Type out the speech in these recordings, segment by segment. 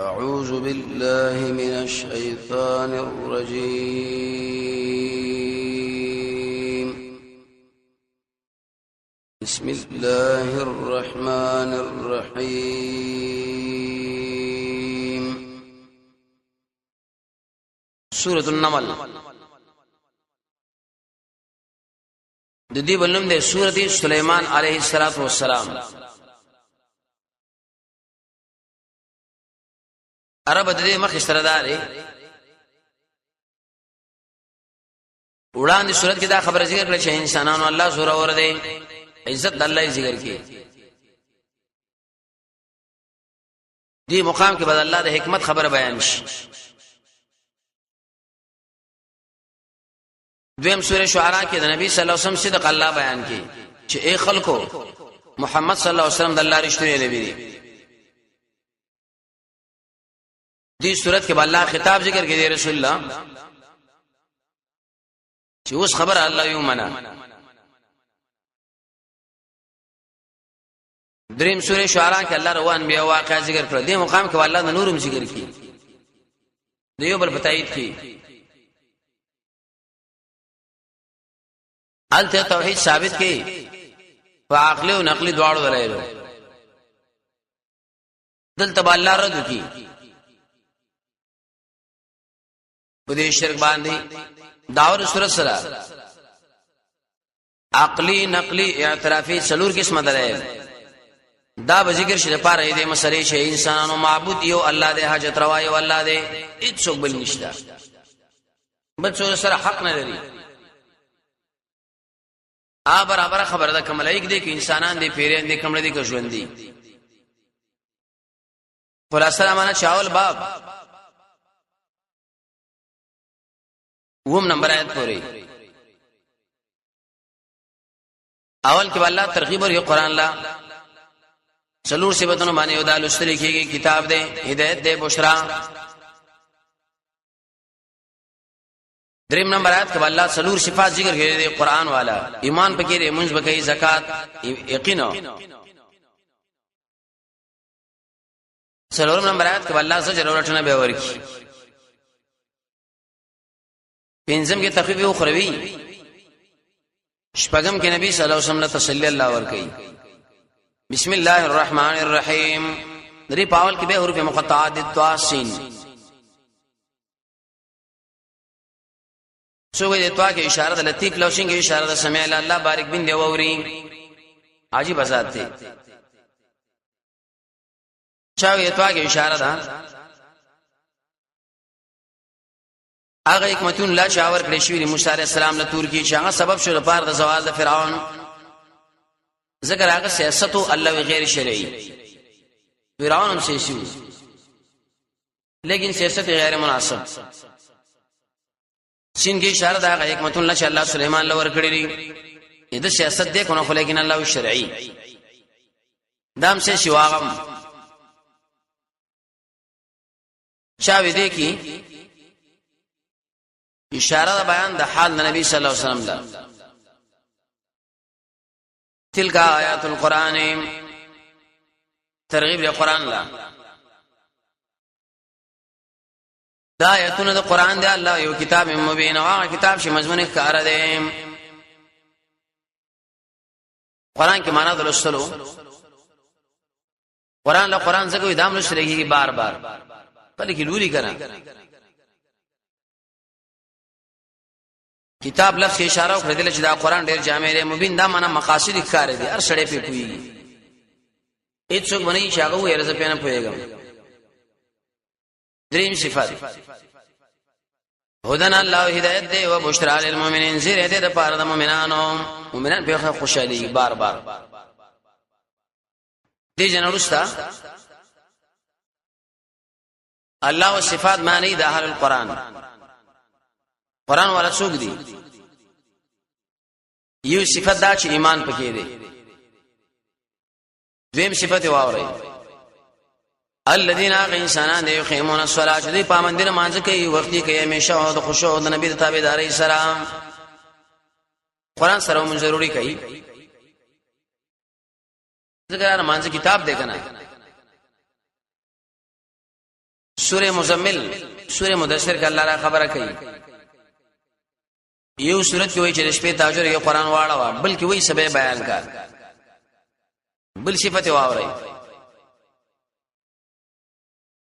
أعوذ بالله من الشيطان الرجيم. بسم الله الرحمن الرحيم. سورة النمل د دې بلنوم د سورۃ سلیمان علیه السلام. عرب د دې مخ استردارې وړاندې سورۃ کې دا خبره ذکر کړل چې انسانانو الله سورہ ور دي عزت د الله ذکر کې دې مقام کې بدل الله د حکمت خبره بیان شي. دویم سورہ شعراء کې د نبی صلی الله علیه وسلم صدق الله بیان کې چې اے خلکو محمد صلی الله علیه وسلم د الله رښتینی نبی دی. دې صورت کې الله خطاب ذکر کې دی رسول الله چې اوس خبر الله یو منا. دریم سورہ شعراء کې الله روان بیا واقعا ذکر کړ. دې مقام کې الله د نورم ذکر کې دیو بل بتایید کې الته توحید ثابت کې فعقل او نقل دواړو دلایلو دلته الله رد کی په دې شرک باندې داور سورۃ سره عقلی نقلی اعترافی څلور قسمه دلایل دا به ذکر شي لپاره دې مسلې چې انسانانو معبود یو الله دې حاجت روا یو الله دې هیڅ بل نشته بل څو سره حق نه لري. برابر خبره ده کملایک دي کې انسانان دي پیران دي کمړه دي که ژوند دي. خلاصه معنا چاول باب ووم نمبر آیت پوری اول کې الله ترغیب ورکړي قران لا څلور صفاتونو باندې یو د لوستل کېږي کتاب دی هدایت دی بشرا. دریم نمبر آیت کې الله څلور صفات ذکر کړي دي قران والا ایمان پکې لري منځ پکې زکات یقین. څلورم نمبر آیت کې الله زجر ورټنه به ورکړي. پنځم کې تخفیف او خروی. شپږم کې نبی صلی الله علیه وسلم تسلی الله ورکړي. بسم الله الرحمن الرحیم. درې پاول کې به حروف مقطعات د تواسین سوګه د توا کې اشاره د لطیف لوشین کې اشاره د سمع الله بارک بن دی ووري عجیب ذات دی. چاوي د توا کې اشاره ده هغه حکمتون لا شاور کړی شوی موسی علی السلام له تور کې چې هغه سبب شو لپاره د زوال د فرعون ذکر هغه سیاست او الله غیر شرعي فرعون هم سیاسي لیکن سیاست غیر مناسب. سین کې اشاره ده هغه حکمتون لا چې الله سليمان له ور کړی دی د سیاست دې کو نه خو لیکن الله شرعي دام سے شواغم چاوي دې کې اشاره بیان د حال نبی صلی الله علیه وسلم دا تلک آیات القرآن ترغیب له قرآن لا دا آیاتونه د قرآن دی الله یو کتاب مبین او کتاب چې مضمون ښکار دی. قرآن کې معنا درستلو قرآن له قرآن څخه ادم لشريږي بار بار کله کې لوري کنه کتاب لفظ اشاره وکړه دل چې دا قران ډیر جامع دی مبین دا معنا مقاصد ښکار دي هر سړی په کوي هیڅ څوک باندې شاګه وې رز په نه پويګم. دریم صفات هدن الله هدایت دی او بشرا للمؤمنین زیر دې د پاره د مؤمنانو مؤمنان په خوشالي بار بار دې جنورستا الله او صفات معنی د اهل القران قرآن والا څوک دی یو صفت دا چې ایمان پکې دی. دویم صفت واوري الذين انسانان يقيمون الصلاه دې پامندنه مانځ کوي وخت کوي همیشه او د خشوع د نبی د تابعداري سره قرآن سره مون ضروري کوي. ذکر مانځ کتاب دی کنه سوره مزمل سوره مدثر کې الله را خبره کوي یو سورۃ کې وایي چې شپې تاجر یو قران واړه بلکې وایي سبب بیان کا بل صفته واوري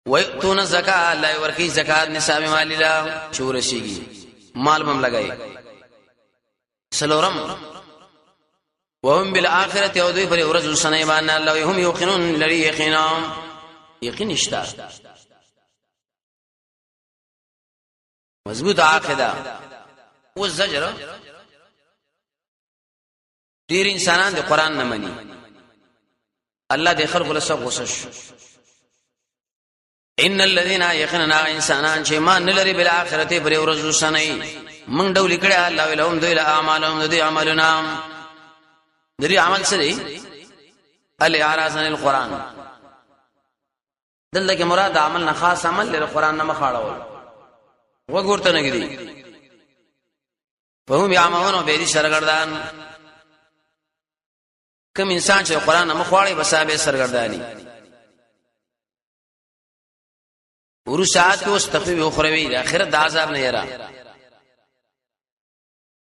ويؤتون الزکات لا ورکی زکات نصاب مال لا چورشيږي مال بم لګای سلورم وهم بالاخره يودي پر ورځ سنې باندې الله هم يقينون لري یقین اشتا مضبوط عقیده او زجر ډیر انسانان د قران نه مني الله د خلق له سب غوسش ان الذين يقيننا انسانان چې مان لري بل اخرته پر ورځ سنې من ډول کړه الله ولهم ذل اعمالهم ذي عملنا ذي عمل سره الاعراض عن القران دلته کې مراد عمل نه خاص عمل له قران نه مخاړول وګورته نګدي فهم يعملون به دي سرګردان کوم انسان چې قران نه مخاړي بسابه سرګرداني ورسات اوس تخفیف اخروی د اخرت د عذاب نه یرا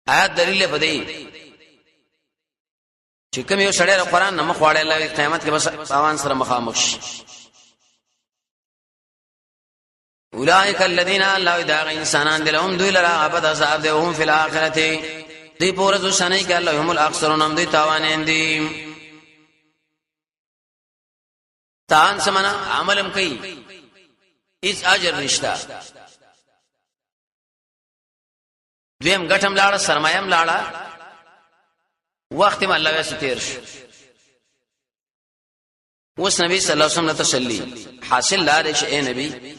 آیات دلیل بدی چې کوم یو سړی قران نه مخاړي الله قیامت کې بس اوان سره مخامخ شي اولئک الذین لا یدعون انسانان دلهم ذلرا ابد عذاب دهم فی الاخرته دی پورز شنای ک الله هم الاخسرون هم دی تاوانین دی تان سمنا عملم کوي اس اجر نشتا دویم غټم لاړه سرمایم لاړه وخت ما الله واسه تیر شو اوس نبی صلی الله علیه وسلم تسلی حاصل لاره شي اے نبی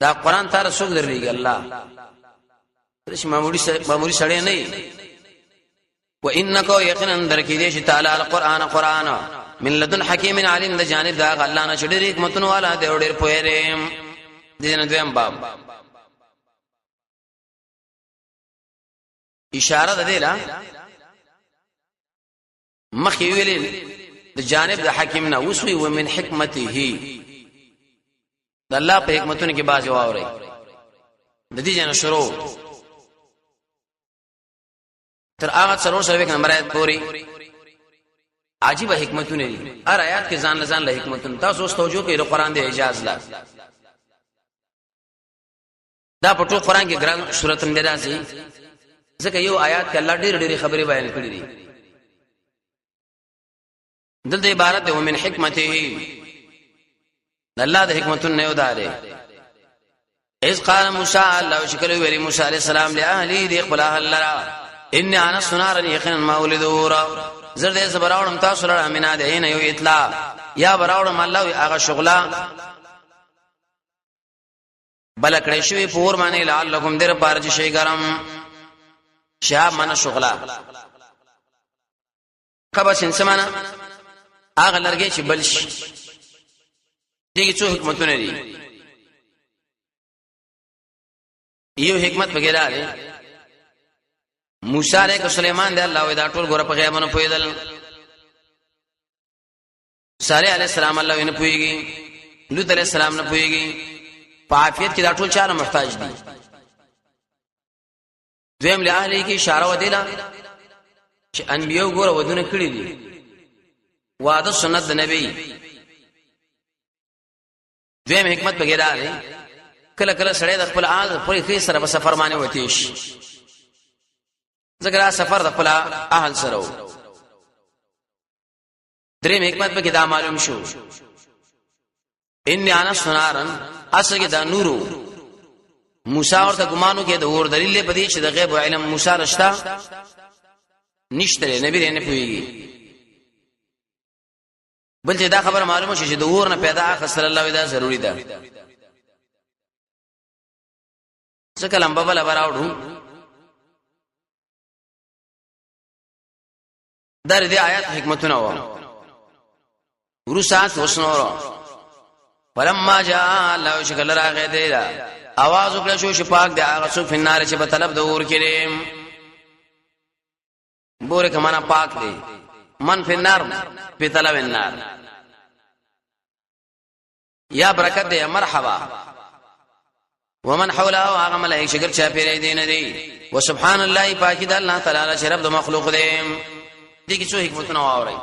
دا قران تار څوک درېږي الله رش معمولی سړی نه و انک یقینا درکې دې چې تعالی القرآن من لدن حکیم علیم د جانب دا الله نه چډېر حکمتونه والا دی ډېر پوهره دې نه دویم باب اشاره ده لا مخې ویلې د جانب د حکیم نه وسوي ومن حکمته د الله په حکمتونو کې باز واوري د دې جن شروع تر هغه څلور سره یک نمبر آیت پوری عجیب حکمتونه دي هر آیات کې ځان له حکمتونه تاسو اوس توجه کوئ د قران د اعجاز لا دا په ټول قران کې ګران سورته نه راځي ځکه یو آیات کې الله ډېر خبرې بیان کړې دي دلته عبارت ده ومن حکمته الله د حکمتونو نه وداره اذ قال موسی الله شکر ویلی موسی علیہ السلام له اهلی دی خپل اهل لرا ان انا سنار یقینا مولدور زر دې صبراوړم تاسو لرا امینا ده نه یو اطلاع یا براوړم الله هغه شغلا بل کړې شوی پور باندې لعلکم در پارج شي ګرم شاب من شغلا قبس انسمانا هغه لرګي چې بل شي دغه څو حکمتونه دي یو حکمت وغیرہ ده موسی علیہ سليمان دی الله دا ټول ګور په غیبانه پویدل صالح علیہ السلام الله ویني پویږي لوط علیہ السلام نه پویږي په عافیت کې دا ټول چاره محتاج دي دویم له اهلی کې اشاره ودیلا چې انبیو ګور ودونه کړی دي وعده سنت د نبی دویم حکمت وغیرہ ده کله کله سړی د خپل آل پرې خې سره په سفر باندې وتی شي ذکر سفر د خپل اهل سره دریم حکمت به کې دا معلوم شو ان انا سنارن اصل کې دا نورو موسی ورته ګمانو کې د اور دلیل په دې چې د غیب علم موسی رښتا نشته نبی نه پويږي بل چې دا خبر معلومه شي چې د اور نه پیدا خسر الله دا ضروری ده څکه لمبا بل براوړو در دې آیات حکمتونه و ورسات وسنور فلما جاء الله شکل راغې دی आवाज وکړ شو شپاک دی هغه څو فنار چې په طلب د اور کې بوره کمانا پاک دی من فنار په طلب النار یا برکت دی مرحبا ومن حوله هغه ملائکه شګر چا پیری دین دي وسبحان الله پاکی د الله تعالی شرف د مخلوق دی دي کې څو حکمتونه واوري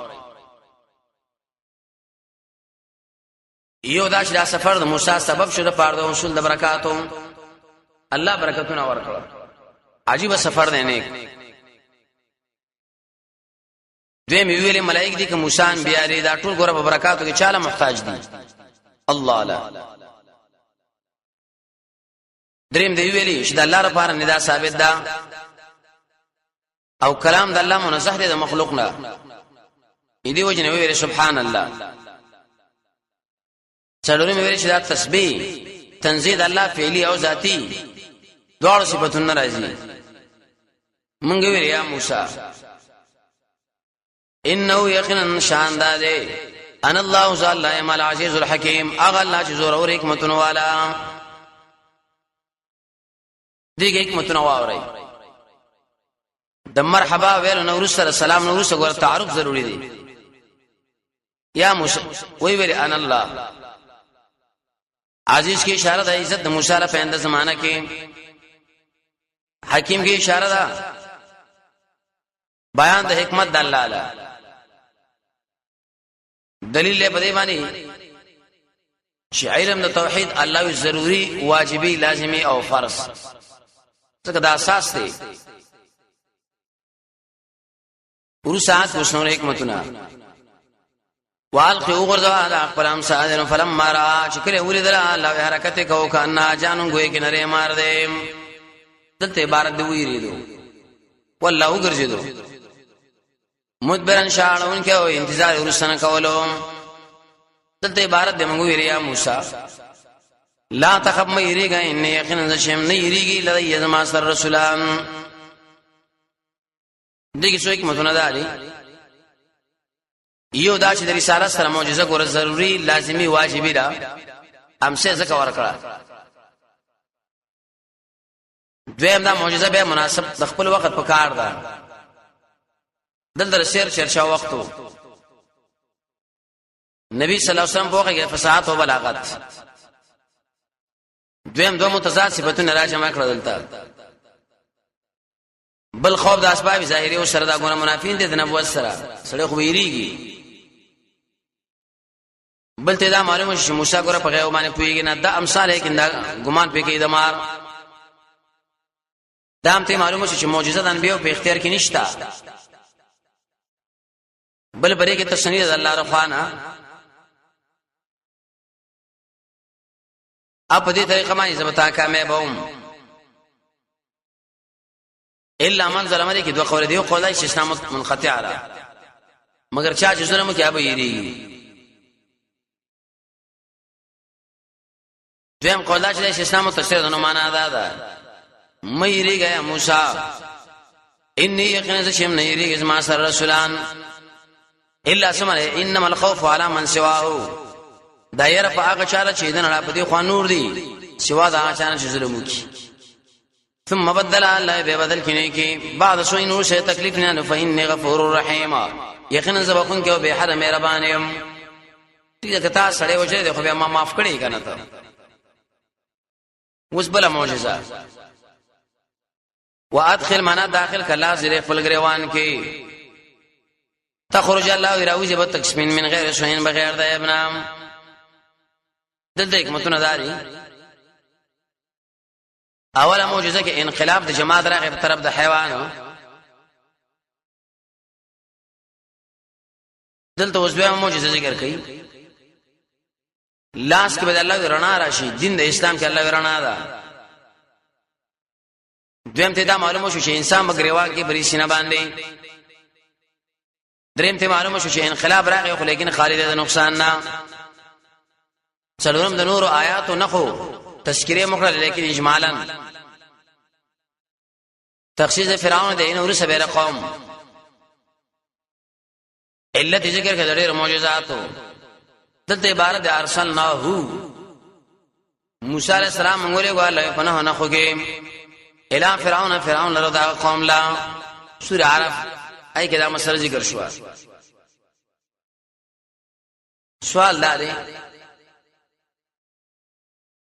یو دا چې دا سفر د موسی سبب شو د پاره د اصول د برکاتو الله برکتونه ورکړه عجیب سفر دی نیک دوی ویلي ملائکه دي که موسی انبیاء لري دا ټول ګوره په برکاتو کې چاله محتاج دي الله لا دریم دی ویلي چې د الله لپاره ندا ثابت ده او کلام د الله منزه دی د مخلوق نه دې وجنه ویلي سبحان الله څلورم ویلي چې دا تسبیح تنزيه الله فعلی او ذاتی دوړ صفاتونه راځي مونږ ویلي یا موسی انه یقینا شان ده ان الله ذل العزیز الحکیم اغه الله چې زور او حکمتونه والا دیګه حکمتونه واوري د مرحبا ویل نو رسول سلام نو رسول ګور تعارف ضروری دی یا موسی وی ویل ان الله عزیز کی اشاره د عزت د موسی را په اند زمانہ کې حکیم کی اشاره ده بیان د حکمت د الله تعالی دلیل له بده باندې چې علم د توحید الله ضروری واجبی لازمی او فرض څنګه د اساس دی ورسات وسنور حکمتونه والقي وغرزوا على اقلام سادن فلما را چکله ولید الله حرکت کو کنا جانو گوي کې نره مار دې دلته عبارت دی ویریدو والله وګرځیدو مدبرن شاړون کې او انتظار ورسنه کولو دلته عبارت دی موږ ویریا موسی لا تخف ما یریګا ان یقینا شم نه یریږي لدی زما سر رسولان دغه څو کې متونه ده یو دا چې د رسالت سره معجزه ګوره ضروری لازمی واجبی ده امسه زکه ورکړه دویم دا معجزه به مناسب د خپل وخت په کار ده دلته شعر چرچا وختو نبی صلی الله علیه وسلم په فصاحت او بلاغت دویم دو متضاد صفاتونه راجمع کړل دلته بل خوف د اسباب ظاهری او سره دا ګونه منافین دي د نبوت سره سره خو ویریږي بل ته دا معلومه چې موسی ګره په غیو باندې پویږي نه دا امثال کې دا ګمان پکې د مار دا هم ته معلومه چې معجزه د انبیو په اختیار کې نشته بل بری کې تسنید الله رفانا اپ دې طریقه باندې زبتا کامیاب ووم الا من ظلم دې کې دوه قول دی او قول چې اسلام منقطع را مگر چا چې ظلم کوي ابو یری دیم قول چې اسلام تشریح نو معنا ده مې یریږه موسی انی یقینا شم نه یریږه ما سر رسولان الا سمع انما الخوف على من سواه دایر په هغه چاله چې دن را پدې خو نور دي سوا دا چانه چې ظلم وکي ثم بدل الله به بدل کینه کې بعد سو نور شي تکلیف نه فإني غفور رحیم یقینا زبقون کې به حد مهربان يم دې کتا سړی وجه دې خو به ما معاف کړی کنه ته اوس بل معجزه وادخل معنا داخل کلا زره خپل غریوان کې تخرج الله يراوي به تکسمین من غیر شوین بغیر د ابنام دلته حکمتونه داري اوله معجزه کې انقلاب د جماعت راغی په طرف د حیوانو دلته اوس به معجزه ذکر کړي لاس کې به الله رڼا راشي دین د اسلام کې الله رڼا ده دویم ته دا معلومه شو چې انسان بغریوان کې بری سینه باندې دریم ته معلومه شو چې انقلاب راغی خو لیکن خالد د نقصان نه څلورم د نور آیات او نخو تذکرې مخړه لیکن اجمالا تخصیص فرعون د انور سبیره قوم علت ذکر کړه ډېر معجزات دلته عبارت د ارسلناه موسی علیہ السلام موږ له غواړو پناه نه خوګي اعلان فرعون لره دا قوم لا سوره عرف ای کدا مسله ذکر شو سوال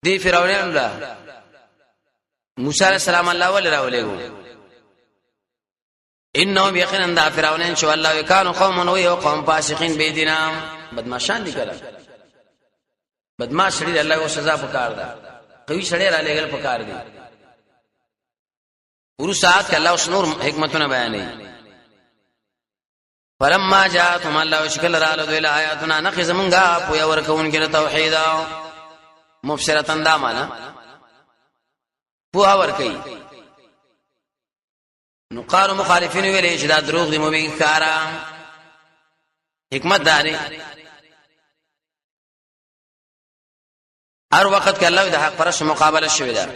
دی فرعون لا موسی علیہ السلام الله ول راولېګو انهم یقینا دا فرعونین شو الله وکانو قوم نو یو قوم فاسقین بيدینا بدمعشان دي کړه بدمعش لري الله او سزا پکار ده قوي سړی را لګل پکار دي ورسات ک الله اوس نور حکمتونه بیانې فلما جاءتهم الله شکل را له دوی آیاتنا نخذ منغا پویا ورکون کې توحید مبصرتن دا معنا پوها ورکی نو قالو مخالفین ویلې چې دا دروغ دي مبین کارا حکمت داري هر وخت کې الله د حق پرش مقابله شوی دا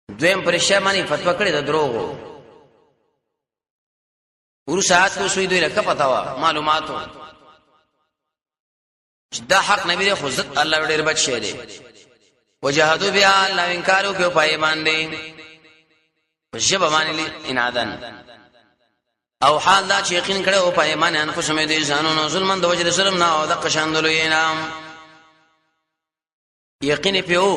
دویم پرشه مانی فتوا کړی د دروغ ورسات کو سوی دوی لکه پتا وا معلوماتو چې دا حق نبی له خود الله ډېر بچ شه دي وجحدوا بها الله انکارو کې پای باندې وجب باندې انادن او حال دا چې یقین کړه او پای باندې انفسهم دې ځانونو ظلمن د وجه ظلم نه او د قشاندلو ینام یقین پیو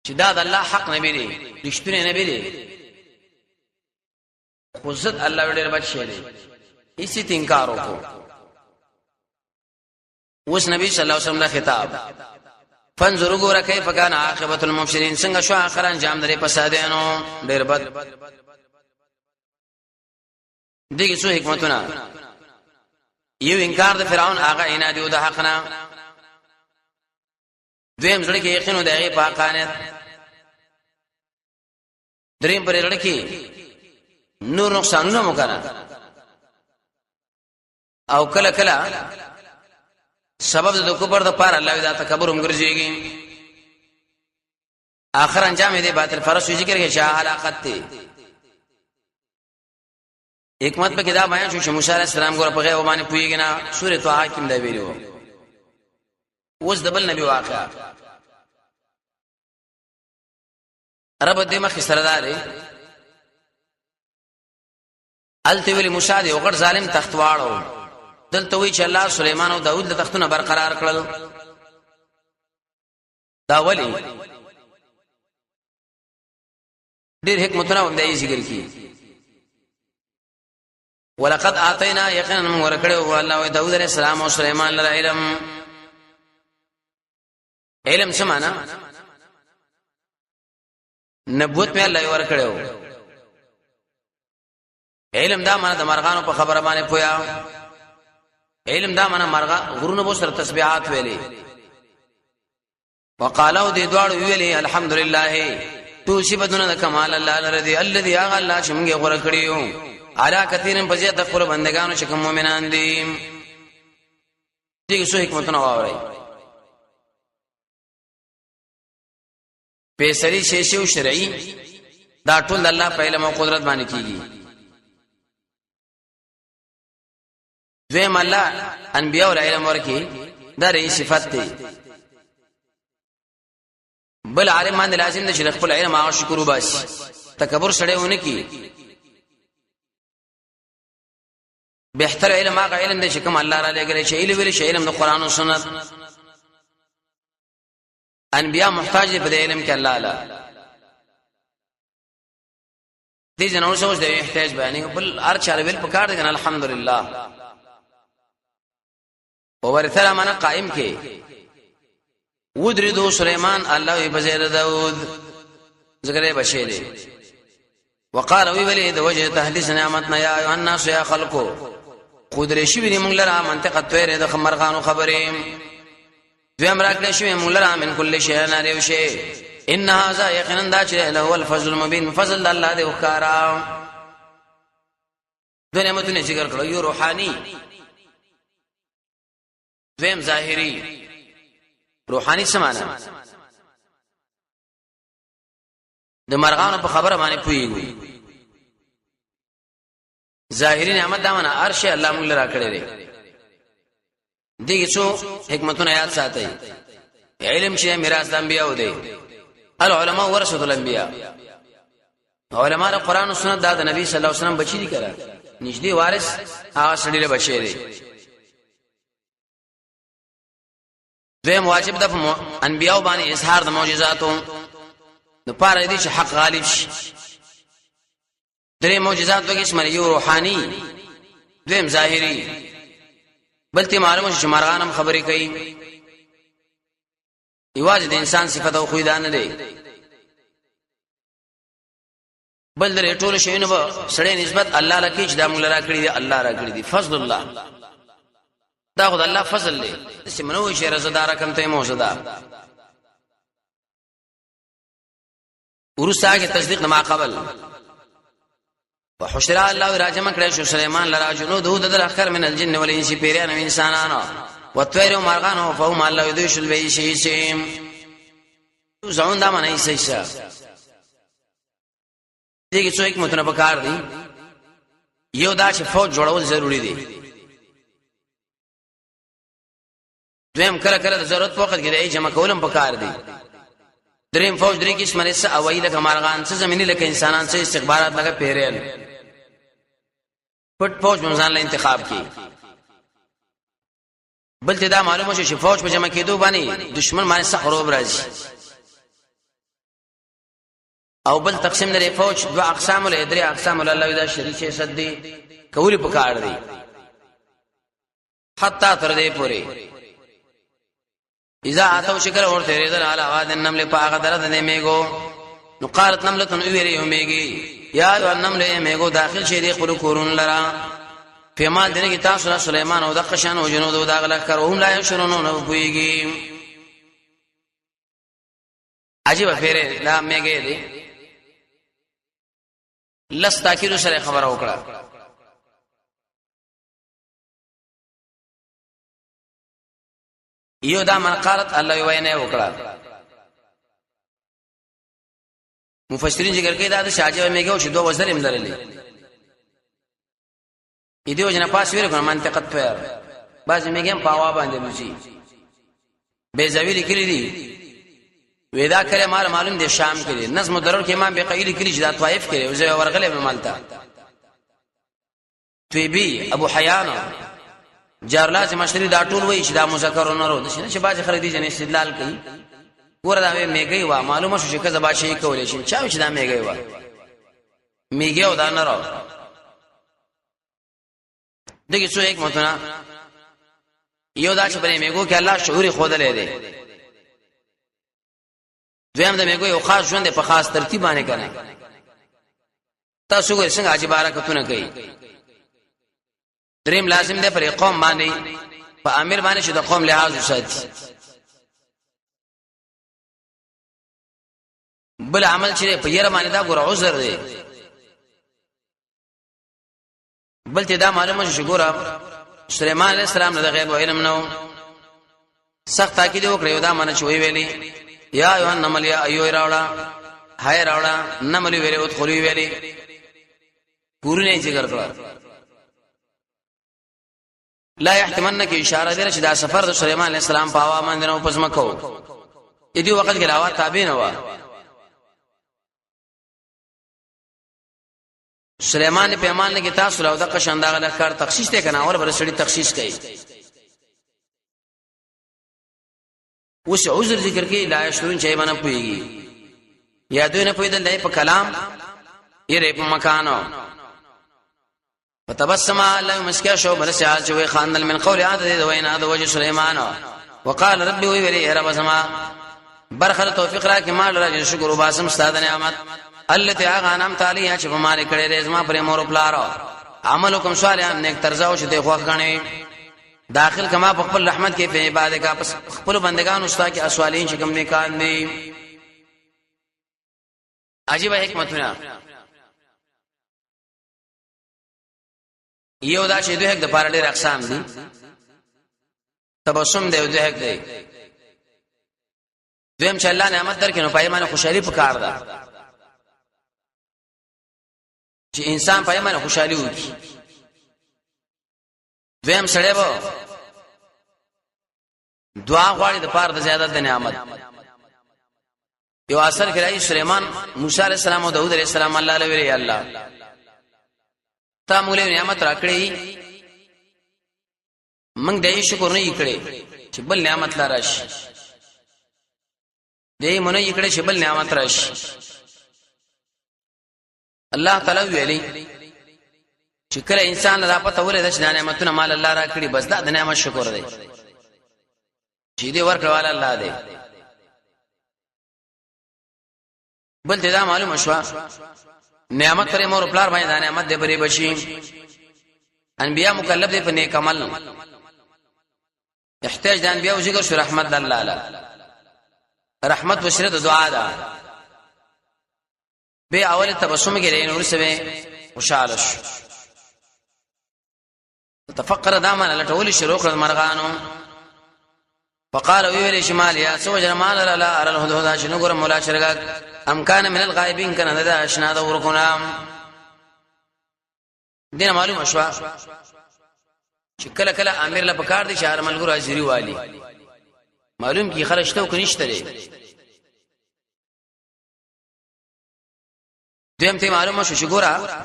چې دا د الله حق نبی دی رښتونه نبی دی خود الله ډېر بچ شه دي اسی انکار وکړو اوس نبی صلی الله علیه وسلم له خطاب فانظروا غور کیف کان عاقبت المفسدين څنګه شو اخر انجام درې فسادانو ډېر بد دغه څو حکمتونه یو انکار د فرعون هغه عناد او د حقنا دویم ځل کې یقین او د هغه پاکانه دریم پر لړ کې نور نقصانونه مو کنه او کله کله سبب د کفر د پار الله دا تکبر هم ګرځيږي اخر انجام دې باطل فرض ذکر کې شاه علاقت ته حکمت په کتاب بیان شو چې موسی عليه السلام ګور په غیب باندې پويږي نه سورۃ طه کې دا ویلو اوس د بل نبی واقعا رب دې مخ سردارې الته ویل موسی دې وګړ ظالم تختواړو دلته وی چې الله سليمان او داوود د تختونه برقرار کړل دا ولی ډېر حکمتونه هم دای ذکر کی ولقد اعطينا يقينا من ورکړو الله او داوود عليه السلام او سليمان لره علم سمانا نبوت په الله ورکړو علم دا معنا د مرغانو په خبره باندې پویا علم دا معنا مرغا غرونه بو سره تسبيحات ویلي وقالو دي دوړ ویلي الحمدلله تو صفاتونه د کمال الله الذي الذي اغ الله چې موږ غوړه کړیو اعلی کثیرن بزیات د خپل بندگانو چې کوم مؤمنان دي دغه څو حکمتونه واوري پیسری شیشه او شرعي دا ټول الله په علم او قدرت باندې کیږي دویم الله انبیاء او علم ورکی دا ری صفات دي بل عالم باندې لازم ده چې خپل علم او شکر وباسي تکبر سړیونه کی بهتر علم هغه علم دی چې کوم الله را لګره شي علم ویل شي علم د قران او سنت انبیاء محتاج دي په علم کې الله لا دې جنور سوچ دی احتیاج بیانې بل هر چا ویل پکار دي الحمدلله وورثه معنا قائم کې ودریدو سليمان الله بزیر داود ذکر بشیر وقال وی ولی د وجه تحديث نعمتنا یا ایها الناس یا خلقو قدرت شي ویني موږ لره منطقه تویر د خمرغانو خبرې دوی امر کړی شي موږ لره من کل شی نه لري شي ان هذا یقینا دا چې له هو الفضل المبين فضل الله دې وکارا دوی نعمتونه ذکر کړو یو روحاني دویم ظاهری روحاني سمانه د مرغانو په خبره باندې پويږي ظاهری نعمت دا معنا عرش الله موږ لرا کړی دی دغه څو حکمتونه یاد ساتي علم چې میراث د انبیاء دی العلماء ورثه الانبیاء علماء د قران او سنت د نبی صلی الله علیه وسلم بچی دي کړه نږدې وارث هغه سړي له بچی دی دوی واجب د انبیاء باندې اظهار د معجزاتو نو پاره دي چې حق غالب شي. درې معجزات دوه قسم لري، یو روحاني دویم ظاهري. بلته معلومه چې مرغانم خبرې کوي، یواز د انسان صفت او خو دان نه دی. بل درې ټول شیونه به سړی نسبت الله لکه چې دا موږ را کړی دی، الله را کړی دی، فضل الله، دا خدای الله فضل دی. سمنو شي رزدار کم ته موجوده ورسا کې تصدیق ما قبل. وحشر الله راجم کړه شو سليمان لرا جنود د اخر من الجن والانس پیران او انسانانو وطير ومرغان فهم الله يدوش البيشيم زون دا منه ایسه دغه څو یک متنه پکار دي. یو دا چې فوج جوړول ضروری دي، دویم کله کله د ضرورت په وخت کې د جمع کولم پکار دي، دریم فوج درې قسمه لسه اوایل کمرغان څه زمینی لکه انسانان څه استخبارات لکه پیرل پټ فوج منځان له انتخاب کی. بل ته دا معلومه شو چې فوج په جمع کېدو باندې دشمن باندې سخروب راځي. او بل تقسیم لري فوج دو اقسام له درې اقسام له الله دا شریک صد دي کولی پکار دي حتا تر دې پوره اذا اتو شکر اور تیرې در علی واد النمل پاغه درد نه میګو نو قالت نملتن ویری میګي یا النمل میګو داخل شي دي خلق کورون لرا پیمال دنه کی تاسو سليمان او د قشان او جنود او دا غل کروهم لا يشرون نو پويږي. عجیب فیره لا میګي دي لس تاکید سره خبر وکړه. یو دا من قالت الله وینه وکړه. مفسرین ذکر کوي دا د شاجه میګو چې دوه وزر هم درلې ا دې وجنه پاس ویل کوم منطقت په بعض میګم پاوا باندې لوسی به زویل کړی دي ودا کړه مال معلوم دي شام کې نظم ضرر کې امام بقیلی کړی چې دا طائف کې او زه ورغله به مالتا تویبی ابو حیان جارلاز مشری دا ټول وای چې دا مذکرونه ورو دي چې باز خریدي جن استدلال کوي وردا میګي وا معلومه شو چې کزه باشي کولې شي چا چې دا میګي وا میګي او دا نه راو دغه څو یک متنا یو دا چې پرې میګو کې الله شعور خود لې دي، دویم د میګو یو خاص ژوند په خاص ترتیب باندې کوي. تاسو ګور څنګه عجیب حرکتونه کوي. دریم لازم ده پر قوم باندې په امیر باندې چې د قوم لحاظ وساتي. بل عمل چې په یره باندې دا ګور عذر دی. بل ته دا معلومه شو ګور سليمان عليه السلام د غیب او علم نو سخت تاکید وکړو دا معنی چې وی ویلي یا ایو نمل یا ایو راوړه هاي راوړه نمل ویلي او خوري ویلي پوری نه ذکر کړو. لا يحتملن کی اشاره ده چې دا سفر د سليمان عليه السلام په هوا باندې نو پزما کو ا دې وخت کې راوړه تابع نه و. سليمان په ایمان کې تاسو راو د قشنداغه لخر تخصیص ته کنه اور بر سړي تخصیص کوي. اوس عذر ذکر کې لا شرون چي باندې پويږي یادونه پویدل دی په کلام یې په مکانو فتبسم الله مسکا شو بل سال چې وي خاندل من قول عاد دی وینا د وجه سليمان وقال ربي وي رب سما برخه توفیق را کې مال را شکر وباسم استاد نعمت التي اغنمت عليها چې په مال کړي رزما پر مور پلارو عملکم صالحان نیک ترزاو چې ته خو غني داخل کما په خپل رحمت کې په عبادت کا پس خپل بندگان استا کې اسوالین چې کوم نیکان دي. عجیب حکمتونه یو دا چې دوه حق د پاره ډېر اقسام دي. تبسم دی دوه حق دی. دویم چې الله نعمت درکې نو پایمانه خوشالي پکار ده چې انسان پایمانه خوشالي وکړي. دویم سره به دعا غواړي د پاره د زیادت د نعمت. یو اثر کې راځي سليمان موسی عليه السلام او داوود عليه السلام الله له ویلي الله تا موږ له نعمت راکړې موږ دې شکر نه کړې چې بل نعمت لا راشي. دې مونږ یې کړه چې بل نعمت راشي الله تعالی ویلي چې کله انسان را پته ولې د نعمتونو مال الله را کړی بس دا د نعمت شکر دی چې دې ورکړل الله دی بل ته دا معلومه شو نعمت پر مور پلار باندې دا نعمت دې بری بشي انبیاء مکلف دي په نیک عمل احتیاج د انبیاء ذکر شو رحمت الله تعالی رحمت وسیله د دعا ده به اول تبسم کې لري نور سوي خوشاله شو تفقر دامن لټول شروع کړ مرغانو فقال ویل شمال یا سوجر مال لا ارى الهدى شنو ګر مولا شرګ ام کان من الغائبین کنه دا اشنا د ورکونا دینه معلومه شو چې کله کله امیر له پکار دي شهر ملګرو حاضری والی معلوم کی خرجته او کنيشته دي دیم ته معلومه شو شګورا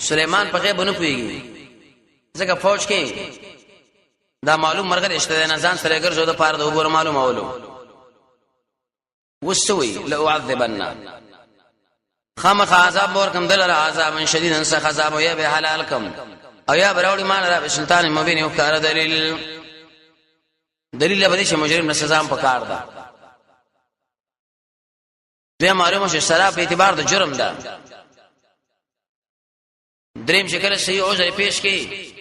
سليمان په غیب نه پويږي ځکه فوج کې دا معلوم مرګ رشتہ نه ځان سره ګرځو د پاره د وګور معلوم اولو وسوي لو عذبنا خامخ عذاب ورکم دلر عذاب شدید انس عذاب یا به حلالکم او یا براوړي مان را سلطان مبین یو کار دلیل به چې مجرم نه سزا په کار ده دغه معلومه چې شراب په اعتبار د جرم ده دریم شکل صحیح عذر پیش کی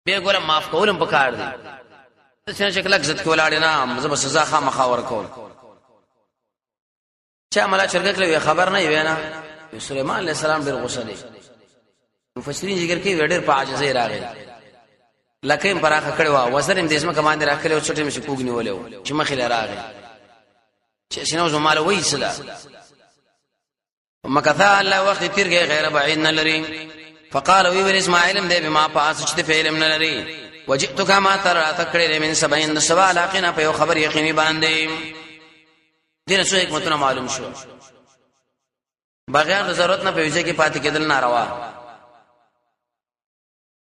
به ګوره معاف کولم په کار دي څنګه شکل عزت کولاړ نه مزه سزا خامخا ورکول چا ملا چرګ کله خبر نه وینا سليمان عليه السلام ډېر غوسه دي مفسرین ذکر کوي ډېر په عاجزۍ راغی لکه پراخه کړي وا وزرم دیسمه کمانډر راکړي او چټي مې کوګنی ولې چې مخې راغی چې شنو زماله وې سلا مکثا الله وخت تیرګه غیر بعید نه لري فقال وی اسماعیل دې بما پاس چې په علم نه لري وجئتك ما ترى تکړه من سبعين سوال اقنا په خبر یقیني باندې دین څه حکمتونه معلوم شو بغیر ضرورت نه په وجه کې پاتې کېدل ناروا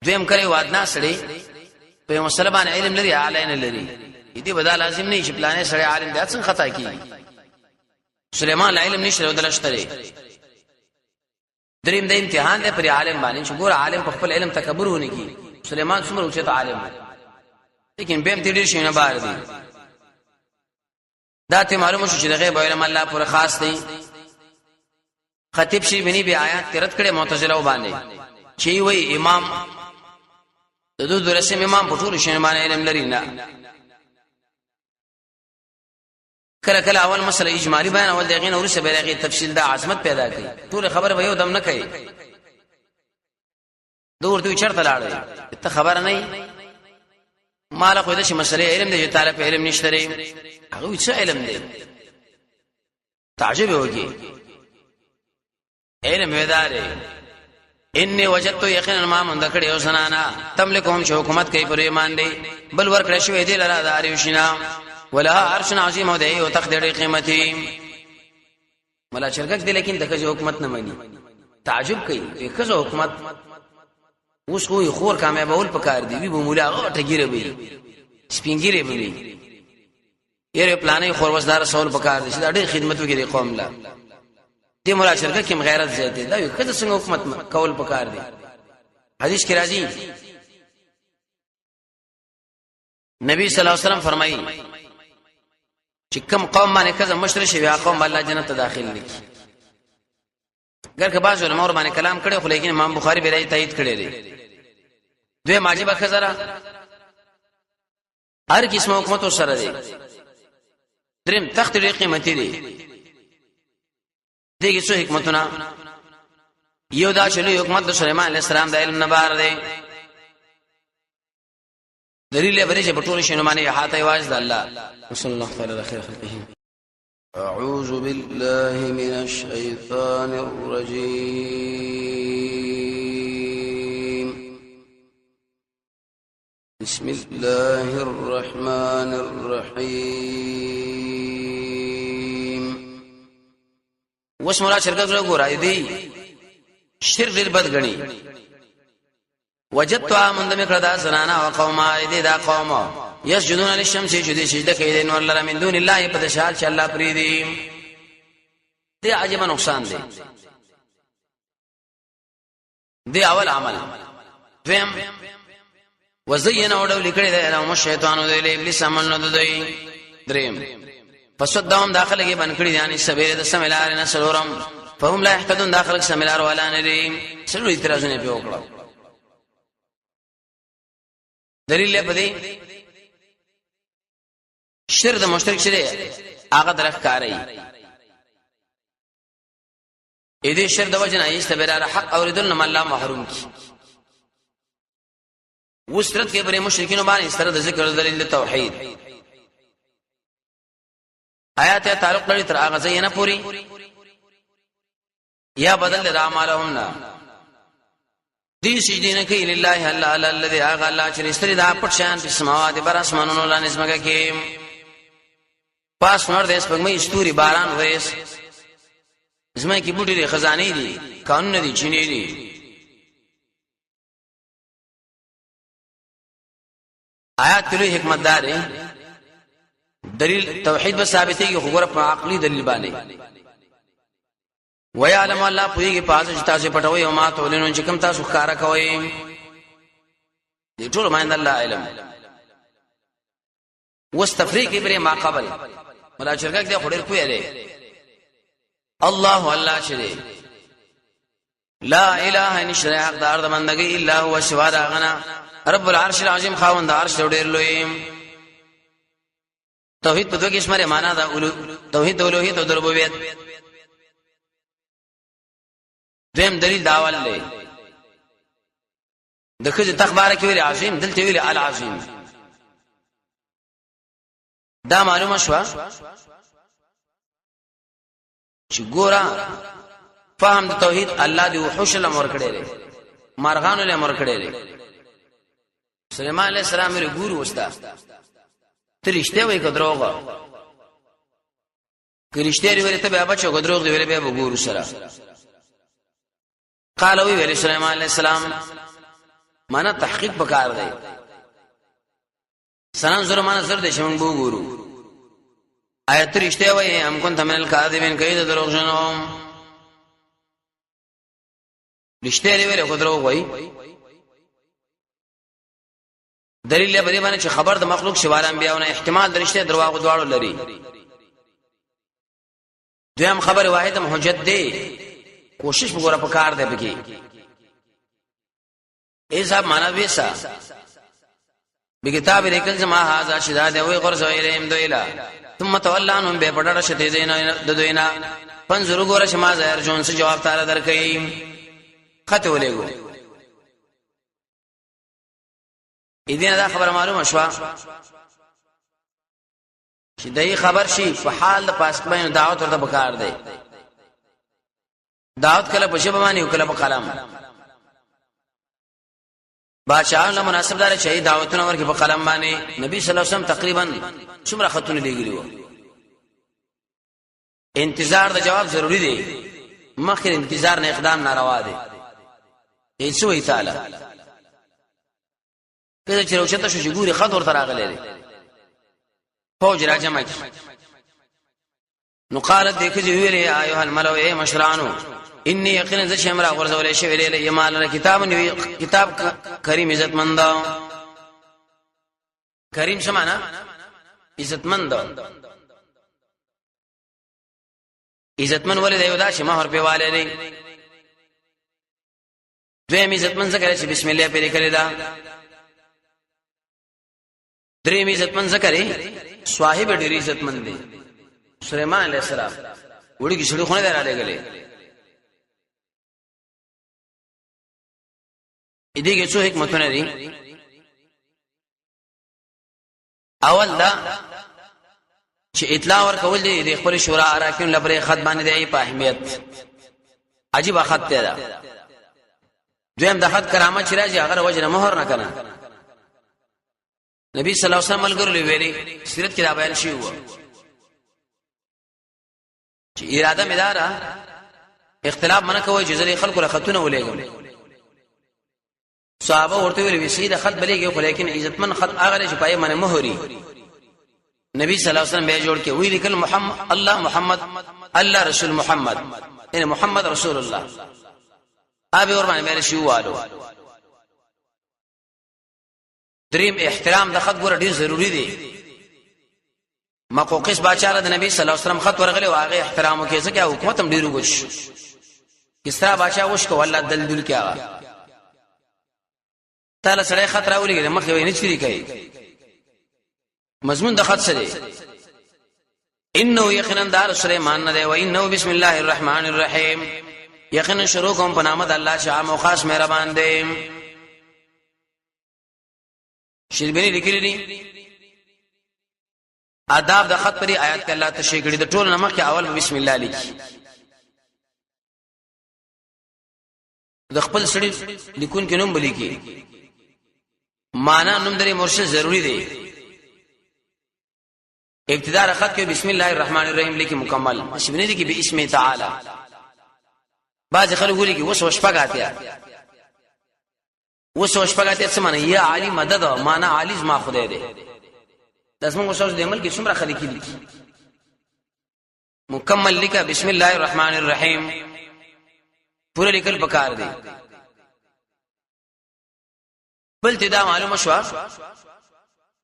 دیم کړي وادنا سړي په مسلمان علم لري اعلی نه لري دې ودا لازم نه چې پلانې سړي عالم دې څنګه خطا کی سليمان علم نشره ودلشتري دریم د امتحان دې پر عالم باندې چې ګور عالم په خپل علم تکبر ونه کی سليمان څومره اوچت عالم لیکن بهم دې ډیر شي نه بار دي دا ته معلومه شو چې د غیب علم الله پر خاص دی خطیب شي بني به آیات ترت کړي معتزله باندې چې وای امام د دوه درسم امام په ټول شي باندې علم لري نه کله کله اول مسله اجمالی بیان اول دغه نور څه بیرغه تفصیل د عظمت پیدا کوي ټول خبر به یو دم نه کوي دور دوی چرته لاړ ته خبر نه مال خو دې مسله علم دې طالب علم نشته لري هغه څه علم دی تعجب وږي علم وداري انی وجدت یقینا ما من دکړې او سنانا تملکهم شو حکومت کوي پر ایمان دی بل ور کړی شوی دی لرا داریو شینا ولا عرش عظیم او دی او تخت ډېر قیمتي ملا چرګک دی لیکن دغه حکومت نه مانی تعجب کوي دغه حکومت اوس خو خور کامیاب اول پکار دی وی مولا غټه ګیره وي سپینګیره وي یره پلانې خور وسدار سوال پکار دي چې ډېر خدمت وکړي قوم لا دې مولا چرګک کې غیرت زیات دی دا یو کله څنګه حکومت کول پکار دی حدیث کې راځي نبی صلی الله علیه وسلم فرمایي چې کوم قوم باندې کزه مشر شي یا قوم الله جنت ته داخل نکي ګرکه باز علماء باندې کلام کړي خو لیکن امام بخاری به راځي تایید کړي دي دوی ماجبه خزره هر قسم حکومت سره دي دریم تخت ډېر قیمتي دي دغه څه حکمتونه یو دا چې له حکومت د سليمان عليه السلام د علم نه بار دی دلیل به چې په ټول شنو باندې احاطه واجد الله صلی الله تعالی خیر خلقه اعوذ بالله من الشیطان الرجیم بسم الله الرحمن الرحیم واسمه شرکت وګورای دی شر ډیر بد غني وجدت امن دمه کړه دا زنانا او قومه دې دا قوم یسجدون للشمس چې سجده کوي نور لره من دون الله په دشال چې الله پری دی دې عجب نقصان دی دی اول عمل فهم وزین اورو لیکړی دی لهم الشیطان دی ابلیس عمل نه دی دریم فسدهم داخله کې بن کړی یعنی سبیل د سملار نه سلورم فهم لا يهتدون داخله سملار ولا ندی سلو اعتراضونه په وکړه دلیل په دې شر د مشترک شری هغه درخ کاری اې دې شر د وجنه ایستبرار حق اوریدل نو الله محروم کی وسرت کې بری مشرکین باندې سره د ذکر دلیل توحید آیات تعلق لري تر هغه ځای نه پوری یا بدل رامالهم نا دې سجدین کوي لله الله الذي هغه الله چې استری دا پټ شان په سماوات بر اسمانونو لاندې سمګه کې پاس نور دیس په مې استوري باران وېس زما کې بوټي دي خزانه دي قانون دي چینه دي آیات کله حکمت دار دلیل توحید به ثابتې کې خبره په عقلي دلیل باندې ويعلم الله پويږي پاس چې تاسو پټوي او ما تولینو چې کوم تاسو ښکارا کوي دې ټول مایند الله علم واستفریق بری ما قبل ولا شرکک دې خوري کوی لري الله شری لا اله الا شری حق دار د بندګي الا هو شوادا غنا رب العرش العظیم خاوند عرش ډېر لوی توحید په دوه قسمه معنا دا توحید اولوهیت او ربوبیت دیم دلیل داول لې د خځه تخبار کې ویل عظیم دلته ویل العظیم دا معلومه شو چې ګورا فهم د توحید الله دی وحوش الامر کړي لري مارغان له امر کړي لري سليمان عليه السلام لري ګورو وستا ترشته وای کو دروغ کرشته لري ته به بچو کو دروغ دی ویل به ګورو سره قال وی سليمان عليه السلام معنا تحقیق وکړ دی سنن زره معنا زر دې شمن بو ګورو آیت رشته وای هم كنت من الكاذبين کید دروغ جنوم رشته لري کو دروغ وای دلیل به باندې چې خبر د مخلوق شوال انبیاونه احتمال د رشته دروغ دواړو لري دویم خبر واحد حجت دی کوشش وګوره په کار دی بکی ای صاحب معنا ویسا بکتاب لیکل زما هاذا شداد وی غرض ویلم دویلا ثم تولانهم به پډړه شته زینا د دوینا پنځرو ګوره شما ظاهر جون سے جواب تعالی درکې خط ولېګو اې دینه دا خبره معلومه شو چې دای خبر شي په حال د پاسپاین دعوت ورته بکار دی دعوت کله په شبه باندې او کله په قلم بادشاہ له مناسب دار چې دعوتونه ورکې په قلم باندې نبی صلی الله علیه وسلم تقریبا څومره خطونه لګیلی وو انتظار د جواب ضروری دی مخکې انتظار نه اقدام ناروا دی ایڅ وی تعالی کله چې روشته شو چې ګوري خط ورته راغلی فوج راجمع کی نو قالت دیکھ جو ویلې ایه الملو ای مشرانو انی یقینا ذ شمرا غرزولې شوی له یمال کتاب کریم عزت مند کریم سمانا عزت مند عزت من ولې دیو دا چې مہر په والے دی دویم عزت من ذکر چې بسم الله په لیکل دا دریم عزت من ذکر صاحب ډیر عزت مند دی سليمان عليه السلام وړي کې شړو خونه دراله غلې دې کې څو حکمتونه دي اول دا چې اطلاع ورکول دي د خپل شورا اراکین لپاره خط باندې دی په اهمیت عجیب خط دی دا دویم د خط کرامت چې راځي هغه وجه مہر نه کنه نبی صلی الله علیه وسلم ملګری ویلي سیرت کې دا بیان شوی و چې اراده مداره اختلاف منه کوي چې ځلې خلکو له خطونه ولېګم صحابه ورته ویل سید خط بلیږي خو لیکن عزتمن خط هغه چې پای باندې مهري نبی صلی الله علیه وسلم به جوړ کې وی لیکل محمد الله محمد الله رسول محمد ان محمد رسول الله ابي ور باندې مې شو والو دریم احترام د خط ګور ډیر ضروری دی مقوقس بادشاہ د نبی صلی الله علیه وسلم خط ورغله واغه احترام وکړي ځکه حکومت هم ډیرو وش کسرا بادشاہ وش کو الله دلدل کیا تعالی سره خط راولې مخ یې نه چری کوي مضمون د خط سره انه یقینا دار سليمان نه و انه بسم الله الرحمن الرحیم یقینا شروع کوم په نام د الله چې عام او خاص مهربان دی شربنی لیکلی آداب د خط پرې آیات کې الله تشریح کړي د ټول نمک کې اول بسم الله لیکي د خپل سړي لیکون کې نوم بلیکي معنا نوم درې مرشد ضروری دی ابتداء خط کې بسم الله الرحمن الرحیم لیکي مکمل شبنی لیکي باسم تعالی بعض خلک ولي کې وسوش پګاتیا څه معنی یا علی مدد معنا علی ما خدای دی لازم وسوس د عمل کې څومره خلک لیکي مکمل لیکه بسم الله الرحمن الرحیم پورا لیکل پکار دی بل تدا معلومه شو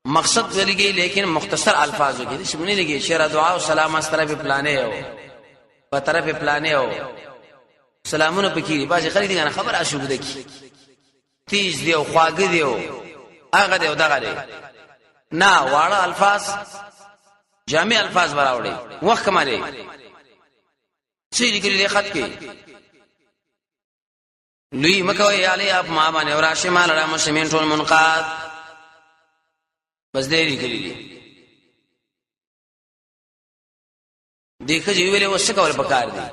مقصد ولګي لیکن مختصر الفاظو کې شمنې لګي شعر دعا او سلام اس طرف پلانې او په طرف پلانې او سلامونه پکې باز خلک دي خبر اشوب دکی تیز دی او خواږه دی او هغه دی او دغه دی نه واړه الفاظ جامع الفاظ براوړي وخت کماله څه لیکلي خط کې لوی مکوي علی اپ ما باندې اور اشمال را مسلمین ټول منقاد بس دې لیکلي دیکھه جی ویلې وسه کول پکار دي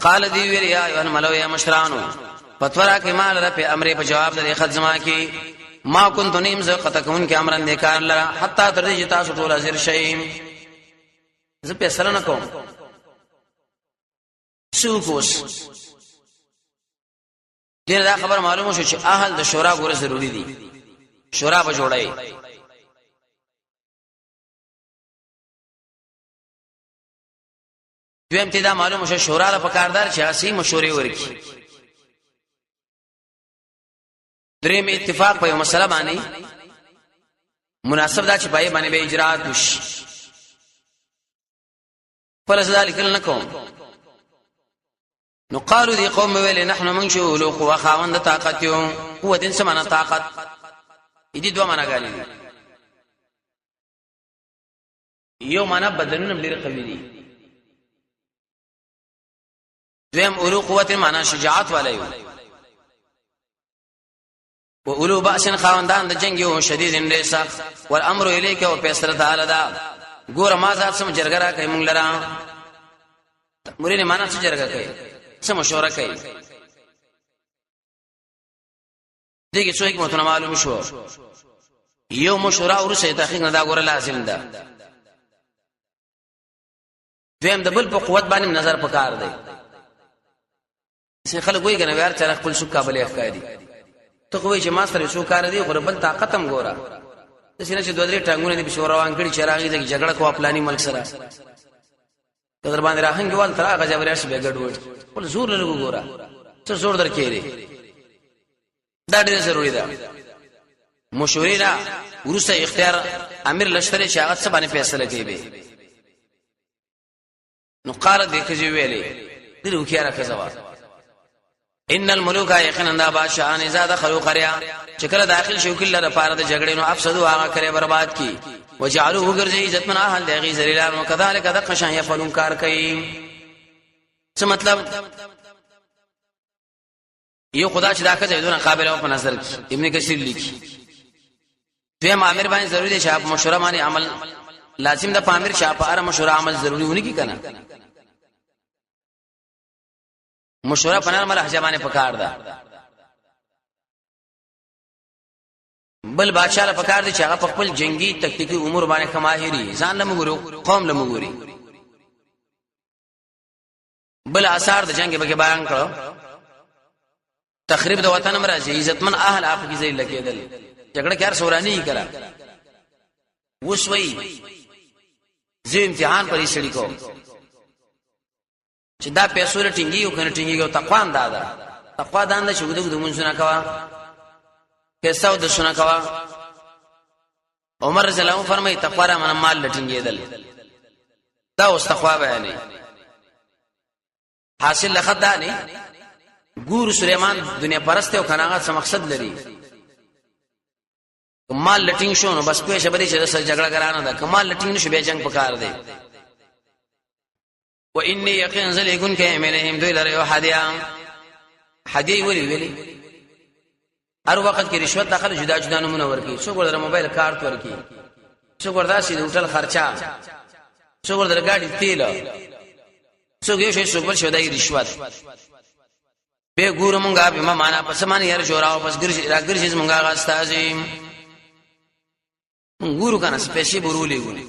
قال دی ویل یا ایوه ملو یا مشرانو فتورا کې مال را په امر په جواب د خط زما کې ما كنت نیم ز قتکون کې امر نه کار لرا حتا تر دې تاسو ټول حاضر شئ زه په سره نه کوم سوکوس دې دا خبر معلومه شو چې اهل د شورا ګوره ضروری دي شورا به جوړای دویم ته دا معلومه شو شورا له پکاردار چې اسی مشورې ورکی دریم اتفاق په مسله باندې مناسب دا چې پای باندې به اجرات وشي فرض ذلک لنکم نو قالو دی قوم ویل نحنو من شو لو خو خاوند طاقت یو قوت سمانه طاقت دې دوه معنا غالي یو معنا بدنونه ډیر قوي دي دویم اولو قوت معنا شجاعت والے و اولو باس خاوندان د جنگ یو شدید اند سخت والامر الیک او پیسره تعالی دا ګور ما ذات سم جرګرا کوي مونږ لرا مرینه معنا څه جرګه کوي څه مشوره کوي دغه څو حکمتونه معلوم شو یو مشوره ورسې تحقیق نه دا ګور لازم ده دویم د بل په قوت باندې نظر پکار دی څه خلک وایي کنه یار چر خپل شو قابل افکاری ته کوی چې ما سره شو کار دی خو بل طاقت هم ګوره د سینې چې دوه درې ټنګونه دي بشوره وانګړي چراغي د جګړه کو خپلانی ملک سره در باندې راهنګوال تر هغه جبر شي بګډ وټ ول زور لګو ګوره څه زور درکېری دا ډېر ضروری ده مشورې را ورسته اختیار امیر لشکره چې هغه څه باندې فیصله کوي نو قال دیکھجی ویلې دغه کیاره کزوا ان الملوک یقینا دا بادشاہان اذا دخلوا قريه چکر داخل شو کله د پاره د جګړې نو افسدوا هغه کړي برباد کی وجعلوه غرزي عزت من اهل دغه ذلیلان وکذالک دقشان يفعلون کار کوي څه مطلب یو خدا چې دا کځي دونه قابل او په نظر کې ابن کثیر لیکي دوی امر باندې ضروری دی چې اپ مشوره باندې عمل لازم ده پامیر چې په اړه مشوره عمل ضروری ونی کی کنه مشوره په نرمه لهجه باندې پکار ده بل بادشاہ له پکار دي چې هغه په خپل جنگي تکتیکی امور باندې کماهری ځان له مګورو قوم له مګوري بل آثار د جنگ به بیان کړو تخریب د وطن مرزي عزتمن اهل اپ کی ذلیل کېدل جګړه کار سورانی کړه وسوي زه امتحان پرې سړی کو چې دا پیسو لټینګي او کنه ټینګي او تقوا انداده تقوا دانه چې ودغه مونږونه کوا پیسو د شنه کوا عمر رضی الله عنه فرمایي تقوا را من مال لټینګېدل دا اوس تقوا بیانې حاصل لخد دا نه ګور سليمان دنیا پرسته او کناغت څه مقصد لري کمال لټینګ شو نو بس په شبري چې سره جګړه کرانه ده کمال لټینګ نشو به جنگ پکار دی و اني يقين ذلكن كاملهم دوی لري هديه ویلي هر وخت کې رشوت داخله جدا جدا نمونه ورکی څو ګور موبایل کارت ورکی څو ګور داسې د هوټل خرچا څو ګور د ګاډي تیل څو یو شی څو بل شو دای رشوت به ګور مونږه به ما معنا پس مانی هر جوړاو پس راګرځي مونږه غاستازي ګورو کنه سپېشي برولې ګوري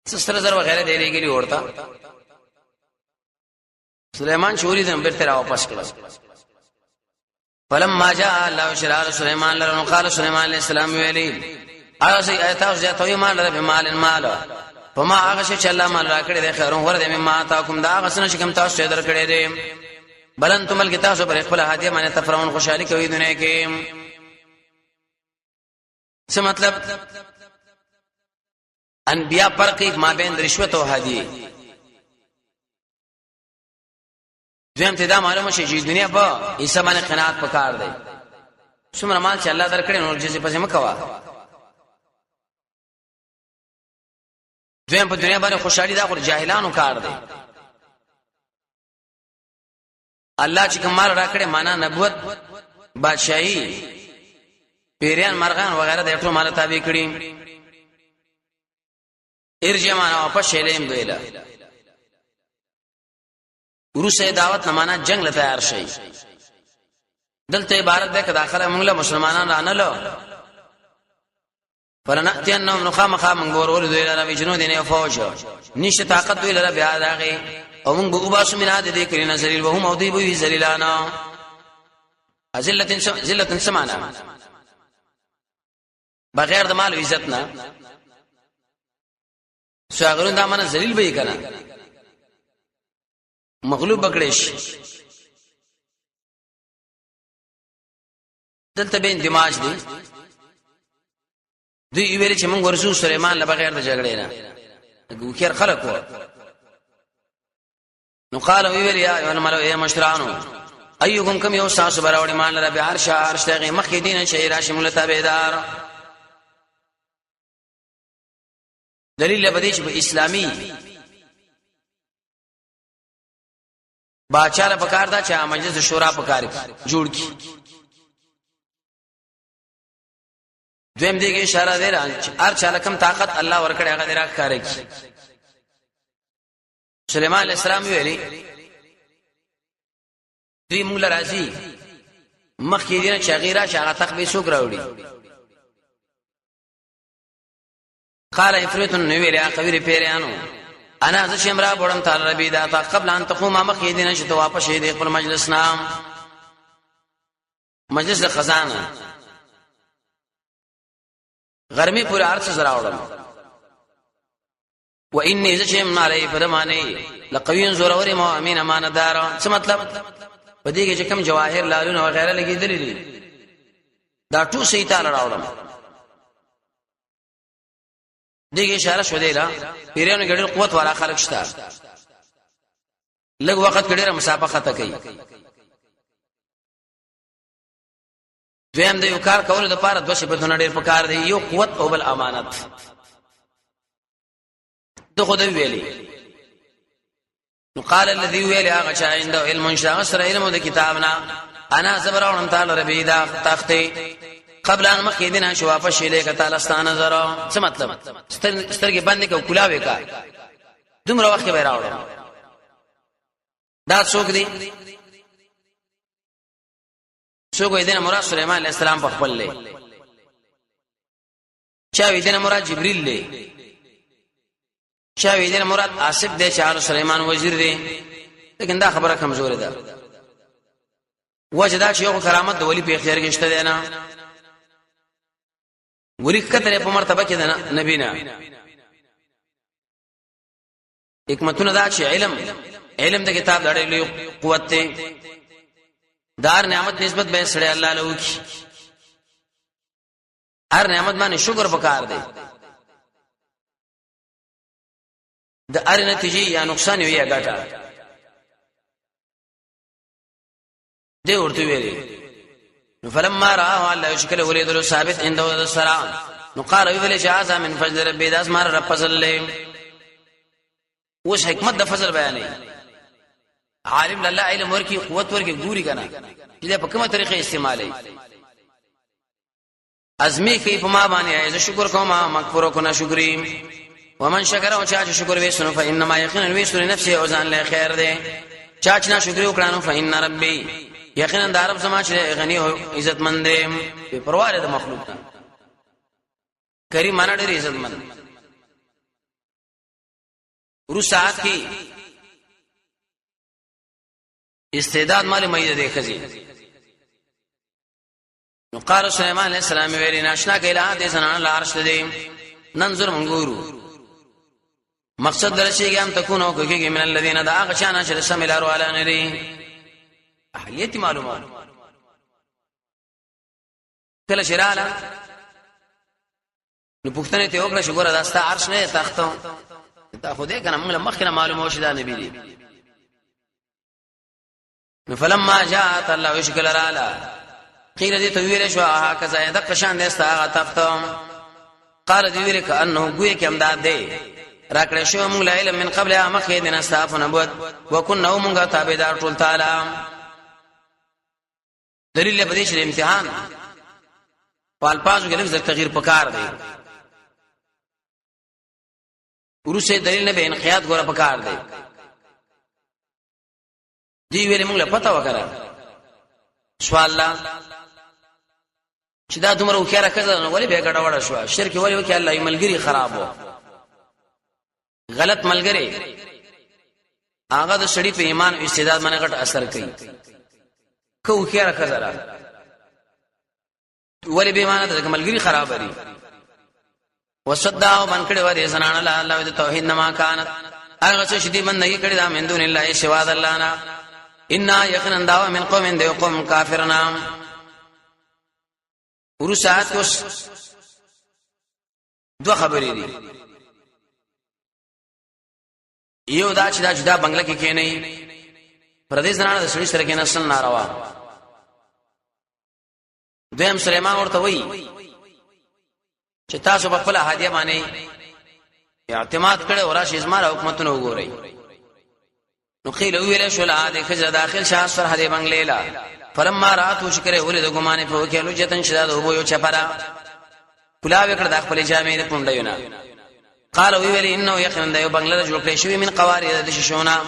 سستر زر وغیرہ دې لګي ورته سليمان چوری دم بیرته را واپس کړه فلما جاء الله شرار سليمان لرن قال سليمان عليه السلام ویلي اغه ایتاو ذاتوي مال رب مال فما هغه چې الله مال راکړي د خیرون ور دې مما تاکم دا غسن چې کوم تاسو در کړي دي بلن تمل کې تاسو پر خپل هدیه باندې تفرون خوشالي کوي دنیا کې څه مطلب انبیاء فرق ما بین رشوت او هدیه دویم ته دا معلومه شي چې دنیا په ایسه باندې قناعت پکار دی څومره مال چې الله درکړي نو چې پسې مکوا دویم په دنیا باندې خوشحالي دا خو جاهلانو کار دی الله چې کوم مال راکړي معنا نبوت بادشاہي پیریان مرغان وغیرہ د ټول مال تابع کړي ارجه معنا په شیلیم دویلا ورسه دعوت نمانا جنگ لته تیار شي دلته عبارت ده کدا اخره موږ له مسلمانان رانلو فرناتینهم نخامخا من ګورول دوی لاره وجنو دینه فوج نشه طاقت دوی لاره بیا راغی او موږ بو باسو مینا دې کړي نظر وهم او دی بو ذلیلانا ذلتن سمانا بغیر د مال عزت نه شاګرون دا منه ذلیل به کنا مغلوب بکړش دلته به اندماج دي دوی ویل چې موږ ورسو سليمان له بغیر د جګړې نه ګوکر خلق وو نو قال ویل یا ایو مالو ای مشرانو ايكم كم یو ساس براوړي مان رب عرش دغه مخې دین شي راشي ملته بيدار دلیل به دې چې په اسلامي باچاله پکار دا چې مجلس شورا پکار جوړ کی دویم دې کې اشاره دی هر چاله کم طاقت الله ورکړي هغه دې راکاره کی سليمان عليه السلام ویلي دې موږ راځي مخکې دې چې غیره چې هغه تخبي سوق راوړي قال افريت النوير يا قبير پیرانو انا ز شمرا بړم تعالی ربي دا تا قبل ان تقوم مخې دینه چې ته واپس شې د خپل مجلس نام مجلس د خزانه غرمه پورې ارڅ زرا وړم و اني ز شم علی فرمانه لقوی زورور مو امین امانتدار څه مطلب پدې کې چې کوم جواهر لالونه وغیرہ لګیدلې دي دا ټول صحیح تعالی راوړم دغه اشاره شو دی لا پیرانو ګډل قوت والا خلق شته لږ وخت کډیره مسابقه ته کوي دویم د یو کار کول د پاره دوه شپه ډیر پکار دی یو قوت او بل امانت دغه دی ویلي نو قال الذي ویل هغه چا عنده علم شاغسر علم د کتابنا انا زبرون تعالی ربی دا تخته قبل ان مخیدنا شو واپس شیله ک تعالی ستانه نظر څه مطلب سترګې باندې کو کلاوي کا دومره وخت به راوړم دا څوک دی څوک دې مراد سليمان عليه السلام په خپل له چا دې مراد جبريل له چا دې مراد آصف دې چا سليمان وزیر دی لیکن دا خبره کمزور ده وجدا چې یو کرامت د ولی په اختیار کې شته دی نه ولی کتره په مرتبه کې ده نبی نه حکمتونه دا چې علم د کتاب لړې قوت ته دار نعمت نسبت به سره الله له وکي هر نعمت باندې شکر وکړ دی د هر نتیجې یا نقصان وي ګټه دی ورته ویلي فلما راه الله يشكل وليد ثابت عنده السلام نو قال ویل اجازه من فضل ربي داس مار رب فضل له وش حکمت د فضل بیانې عالم الله علم ورکی قوت ورکی ګوري کنه چې په کومه طریقې استعمالي ازمی کوي په ما باندې شکر کوم مغفور کو نه شکرې ومن شکر او چا شکر وسنو فانما یقینا وسن نفسه او ځان له خیر ده چا چې نه شکر وکړانو فإن ربي یقینا د عرب سما چې غنی او عزت مند دی پرواله د مخلوق ته کریم معنا ډېر عزت مند ورسات کی استعداد مال مې ده خزي نو قال سليمان عليه السلام ویری ناشنا کله دې سنان العرش دې ننظر منګورو مقصد درشي ګام تكونو کوي من الذين دا غشانا چې سملارو علی نری اهلیت معلومات کله شراله نو پښتنه ته وکړه شګوره داستا عرش نه تختو ته خو دې کنه موږ مخکنه معلومه وشي دا نبی دی نو فلما جاءت الله وشکل رالا قیل دې تویل شو هکذا دغه شان دې ستا تختو قال دې ویل کانه ګوي کې امداد دی راکړې شو موږ له علم من قبل مخه دې نصاف نبوت وکنا موږ تابعدار ټول تعالی دلیل په دې چې امتحان په الفاظو کې لږ تغییر پکار دی ورسه دلیل نه به انقیاد ګوره پکار دی دی ویلې موږ له پتا وکړه سوال الله چې دا دومره وکړه کړه ولې به ګډه وړه شو شرک ولې وکړه الله ملګری خراب وو غلط ملګری هغه د سړي په ایمان او استعداد باندې غټ اثر کوي کو خیره کزرا ولی به معنی د ملګری خراب لري وصداو من کړي و دې زنان الله د توحید نما کانت هغه څه چې دې من نه کړي دا من دون الله سوا د الله نه ان یقینا داو من قوم دې قوم کافرنا ورسات کوس دوه خبرې دي یو دا چې دا جدا بنگله کې کېنه پردیس زنانه د سړي سره کې نسل ناروا دویم سليمان ورته وی چې تاسو په خپل هدیه باندې اعتماد کړئ او راشي زماره حکومتونه وګورئ نو قیل ویل شو لا د خزر داخل شاه سر هدیه بنگله لا فلما راتو شکر ولید ګمانه په وکیلو جتن شداد وبو یو چپرا کلا وکړه د خپل جامې پوندایونه قال ویل انه یقینا د بنگله جوړ کړی شوی من قوارې د ششونه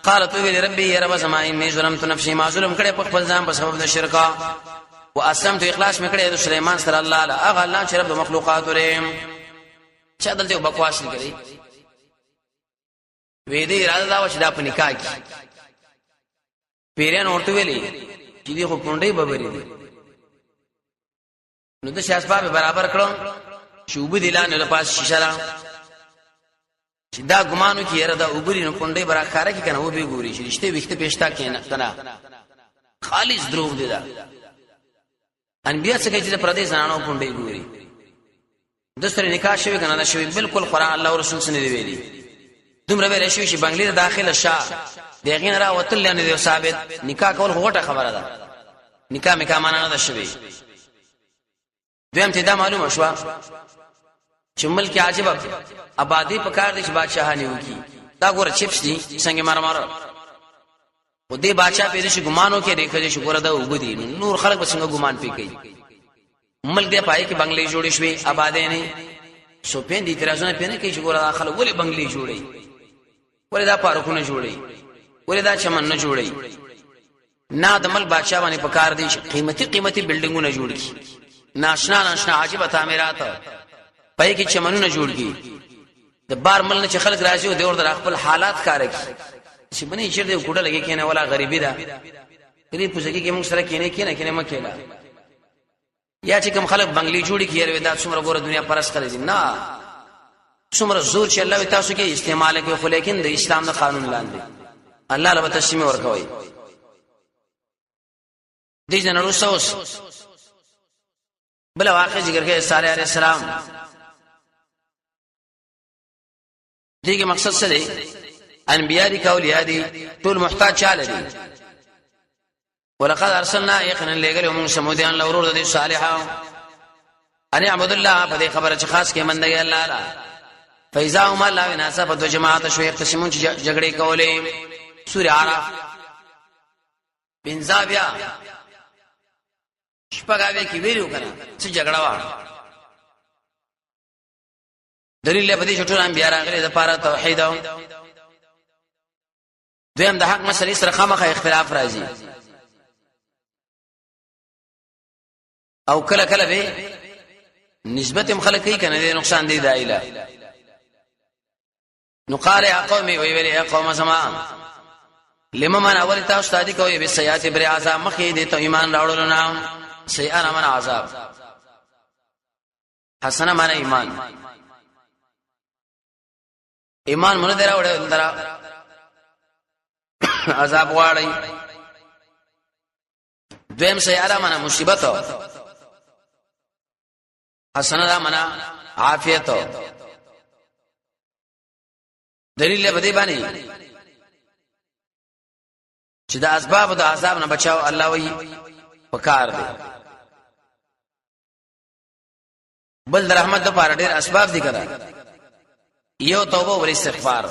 قالت ویل ربي يا رب سماي مې ظلمت نفسي ما ظلم کړې په خپل ځان په سبب د شرکا واسلمت اخلاص مې کړې د سليمان سره الله لا اغه الله چې رب مخلوقات لري چا دلته بکواس نه کړی وې دې اراده دا و چې دا په نکاح کې پیران ورته ویلي چې دې خو پونډې ببرې دي نو د شاسباب برابر کړو شوب دي لانه له پاس شیشه را چې دا ګمانو کې یره دا وګوري نو پونډې برا کار کې کنه و به ګوري چې رښتې وخت پېښتا کېنه کنه خالص دروغ دي دا انبیاء څخه چې پردیس زنانو پونډې ګوري د سره نکاح شوی کنه دا شوی بالکل قران الله او رسول سره دی ویلي دومره ویل شوی چې بنگلې داخله شاه دغه نه را وتل نه دی ثابت نکاح کول غوټه خبره ده نکاح میکا معنا نه ده شوی دویم ته دا معلومه شو چې ملک عجیب آبادی په کار دي چې بادشاہانی وکي دا ګوره چپس دي څنګه مار و دې بادشاہ په دې شي ګمانو کې ریخه شي ګوره دا وګدي نور خلک بسنګ ګمان پی کوي ملک دې پای کې بنگلې جوړې شوې آبادې نه سو په دې اعتراضونه پنه کوي چې ګوره خلک ولې بنگلې جوړې ولې دا پارکونه جوړې ولې دا چمن نه جوړې نه د ملک بادشاہ باندې په کار دي قیمتي بلډینګونه جوړ کړي ناشنا عجیب تعمیرات پای کې چمنونه جوړ کړي د بار مل نه چې خلک راځي او د اور د خپل حالات کار کوي چې بنې چیر دې کوټه لګي کینه ولا غریبی ده دې پوزګي کې موږ سره کینه مکیلا یا چې کوم خلک بنگلي جوړي کیږي دا څومره ګوره دنیا پرست کړی دي نه څومره زور چې الله تاسو کې استعمال کوي خو لیکن د اسلام د قانون لاندې الله له تسلیم ورکوي دې جن رسوس بل واقع ذکر کې صالح علیہ السلام دغه مقصد څه دی انبیاء دي اولیاء دي ټول محتاج چاله دي ولقد ارسلنا يقنا لغير من سموديان لورور دي صالحا ان اعبد الله په خبره خاص کې مندګي الله لا فاذا هم الله وناسب دو جماعت شو يقسمون جګړې کولې سوره اعراف بنزابیا شپږاوي کې ویلو کنه چې جګړه و دلیل په دې چټو انبیاء راغلي د پاره توحید دویم د حق مسلې سره خامخا اختلاف راځي او کله کله به نسبت مخلق کوي کنه د نقصان دی دایله نو قال يا قومي ويلي يا قوم سما لما من اول تاسو تادي کوي به سيئات بر عذاب مخې دې ته ایمان راوړل نه سيئان من عذاب حسنه من ایمان مونږ دراوړل درا عذاب واړی دویم سيئات من مصیبت حسنه من عافیت دلیل به دی باندې چې د اسباب د عذاب نه بچاو الله وی پکار دی بل د رحمت د پاره ډېر اسباب دي کړه یو توبه او استغفار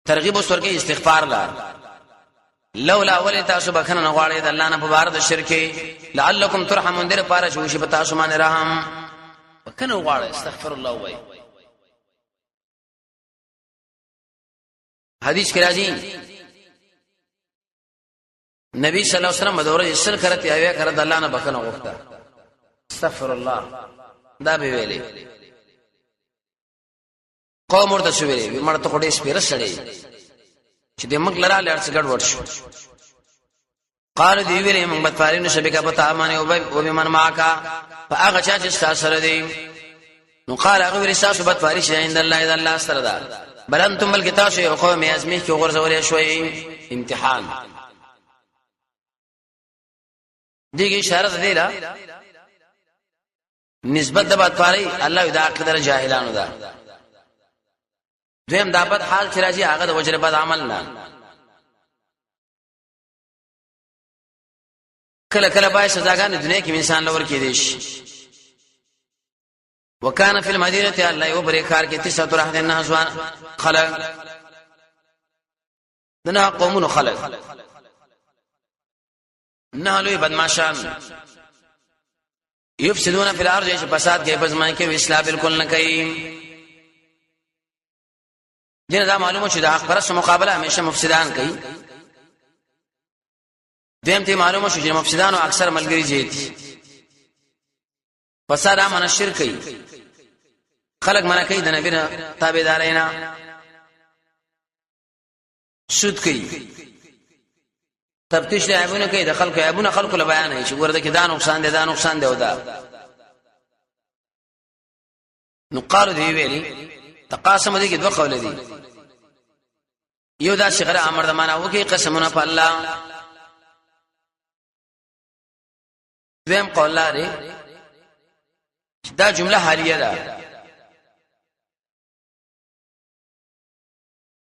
ترغیب وسور کې استغفار لا لولا ول تاسو بخنه غواړي د الله نه په بار د شرک لعلکم ترحمون در پاره شوشي په تاسو باندې رحم بخنه غواړي استغفر الله وای حدیث کې راځي نبی صلی الله علیه وسلم دوره اسل کرته اویا کړه د الله نه بخنه غوښته استغفر الله دا به ویلي قوم ورته شویلې مرته کوډې سپیره سړې چې د مګ لرا لړ څګړ ورشو قال دی ویلې موږ بدفارینو شبکه پتا مانه او به من ماکا فاغه چا چې ساسره دی نو قال هغه ویل تاسو بدفاری شي عند الله اذا الله سره ده بل انتم بل کتاب یو قوم ازمیخ کې غرزولې شوي امتحان دیږي اشاره دی لا نسبت د بدفاری الله دا قدر جاهلانو ده دویم دابت حال چې راځي هغه د وجره بد عمل نه کله کله به سزاګان دنیا کې انسان لور کې دي شي وکانه فی المدینه الله یو بری کار کې 900 راه نه ځوان خلق دنا قومونو خلق نه لوی بدمعشان یفسدون فی الارض چې فساد کوي پس کې اصلاح بالکل نه کوي دین دا معلومه چې د حق پرست مقابله همیشه مفسدان کوي دیم ته معلومه شو چې مفسدانو اکثر ملګری جيتي فساد امن شرک کوي خلق منع کوي د نبی تابعدارینا سود کوي تفتیش له عیبونه کوي د خلکو عیبونه خلکو له بیان هي چې ورته کې دا نقصان دی او دا نو قالو دی ویلي تقاسم دي کې دوه قول دي یو دا شغره امر د معنا وکي قسمونه په الله دویم قول لري دا جمله حالیه ده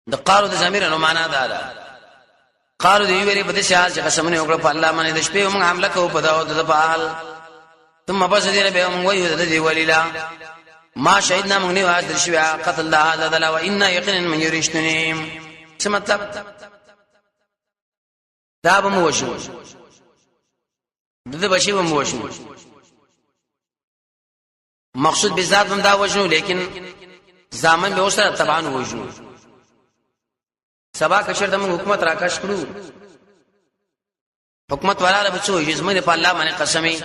د قالو د ضمیر نو معنا ده قالو دی ویلي په دې حال چې قسمونه وکړه په الله باندې د شپې موږ حمله کوو په دا د په حال ثم بس دې به موږ وایو د دې ولیلا ما شهدنا موږ نه واځ درشي قتل هذا دلا وان يقينا من يرشتني څه مطلب دا به مو وشو دغه بشي به مو وشو مقصود به ذات هم دا وشو لیکن زامن به اوسره تبعن وشو سبا کشر دمو حکومت راکاش کړو حکومت والا به څو یزمن په الله باندې قسمي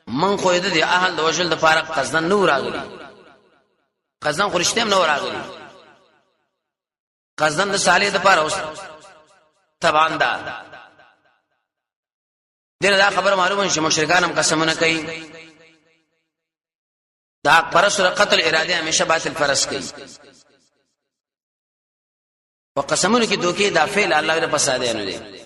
من خو دې اهل د وشل د فارق قصدن نور راغلي قصدن خرشتم نور راغلي قصدن د صالح د پاره اوس تبعن دا دغه دا خبر معلومه شي مشرکان هم قسمونه کوي دا پرس قتل اراده همیشه باطل فرض کوي وقسمونه کې دوکي دا فعل الله د فسادانو دي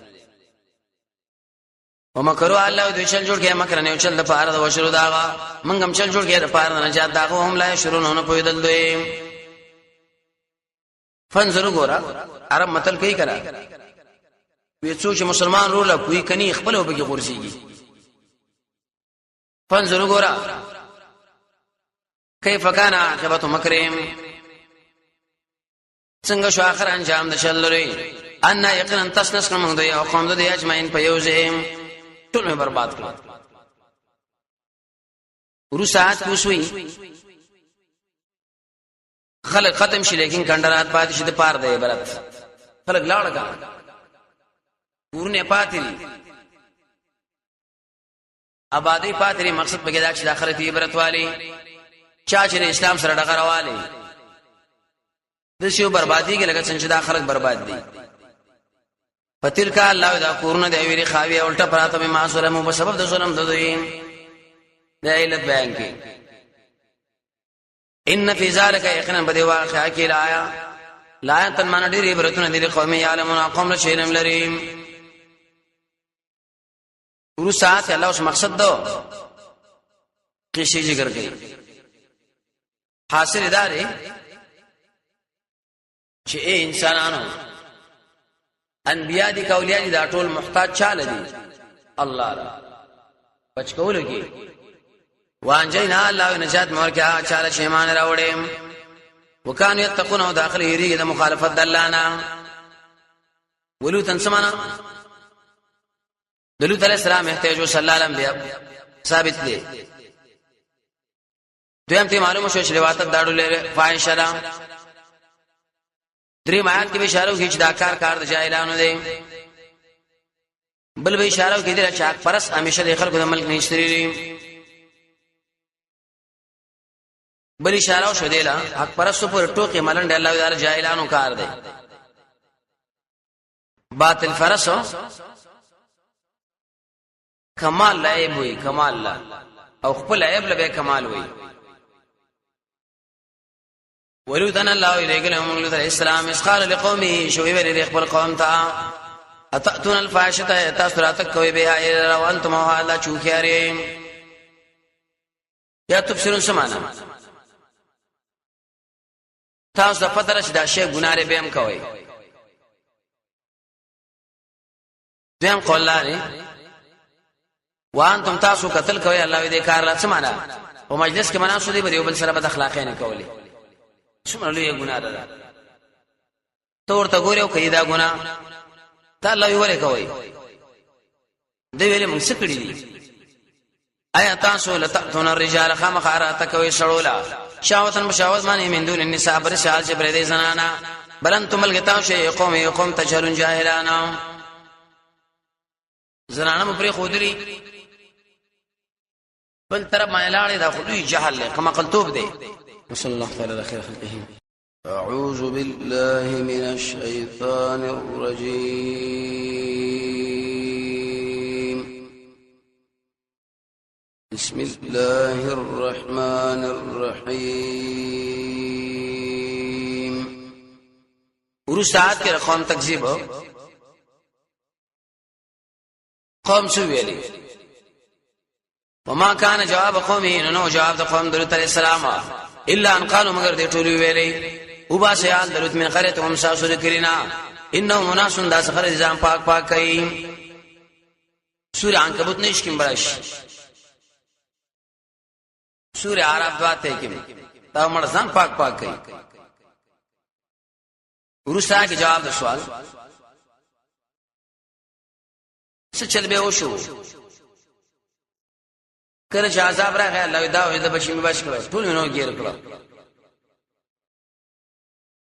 ومکروا الله دوی چل جوړ کې مکر نه چل د پاره د وشرو داغه منګم چل جوړ کې د پاره نه جات داغه هم لا شروع نه پویدل دوی فنظر ګورا عرب متل کوي کرا وی څو چې مسلمان روله کوي کني خپل وبګي غورځيږي فنظر ګورا کیف کان عاقبت مکرهم څنګه شو اخر انجام د چل لري ان یقینا تسنس کوم دوی او قوم دوی اجمعین په یوزهم ټول مې برباد کړ ورسات کوسوي خلق ختم شي لیکن کندرات پاتې شي د پار دی عبرت خلق لاړ کا ورنه پاتې آبادی پاتې مقصد بګی دا چې د آخرت عبرت والی چا چې اسلام سره ډغره والی د شیو بربادي کې لګا څنګه د آخرت برباد دي فتل کا الله دا کورونه دی ویری خاوی الټه پراته به ما سره مو په سبب د ظلم د دوی د علت بیان کې ان فی ذلک یقینا بده واقعا کې لا تنمن ډیر عبرتونه دي قوم یعلمون قوم له شینم لریم ورسات الله اوس مقصد دو قصې ذکر کړي حاصل ادارې چې انسانانو انبیاء دي کاولیاء دي دا ټول محتاج چاله دي الله را بچ کولو کې وانجینا الله نجات مورکه چاله شیمان راوړې وکانو یتقون او داخل یریږي د مخالفت د الله نه ولوتن سمانا دلوت علیہ السلام احتیاجو صلی الله علیه انبیاء ثابت دي دویم ته معلومه شو چې روایت داړو لري فاحشه ده درې آیات کې اشاره وکړي چې دا کار د جاهلانو دی بل به اشاره وکړي چې حق پرس همیشه د خلکو د ملک نه اشتري بل اشاره شو دی لا حق پرس پر ټوکې ملنډ الله تعالی جاهلانو کار دی باطل فرسو کمال لایب وي کمال لا او خپل عیب له کمال وي ولودن الله الیکم ولود الاسلام اسقال لقومه شو ویل خپل قوم ته اتاتون الفاحشه تاسرات کوي به وانتم هذا چوکیاریم یا تفسیرون سمانا تاسو په درش دا شی ګناره به هم کوي دیم قول لري وانتم تاسو قتل کوي الله دې کار لا سمانا او مجلس کې مناسو دي به بل سره بد اخلاقی نه کوي څومره لوی ګناه ده تور ته ګورو کوي دا ګناه ته الله یې ولې کوي دی ویلې موږ څه کړی دي آیا تاسو لتاتون الرجال خامخارات کوي سړولا شاوتن بشاوت معنی من دون النساء برشال جبر دې زنانا بلنتم الغتاو شی قوم تجهلون جاهلانا زنانا مپری خودري بل طرف ما لاړې دا خودي جهل کما قلتوب دی وصلى الله تعالى على خير خلقه أعوذ بالله من الشيطان الرجيم بسم الله الرحمن الرحيم ورسات کې قوم تکذیب قوم سویلی وما كان جواب قومه نو جواب د قوم درود علیہ السلام الا ان قالوا مگر دې ټول ویلې وبا سيال درود من قريتهم ساسو ذکرنا انه مناس داس خرج ځان پاک کوي سورہ عنکبوت نش کې برش سورہ اعراف دواته کې تا مړ ځان پاک کوي ورسا کې جواب د سوال څه چل به وشو کله چې عذاب راغی الله دا وې د بشي مباش کړو ټول نو غیر کړو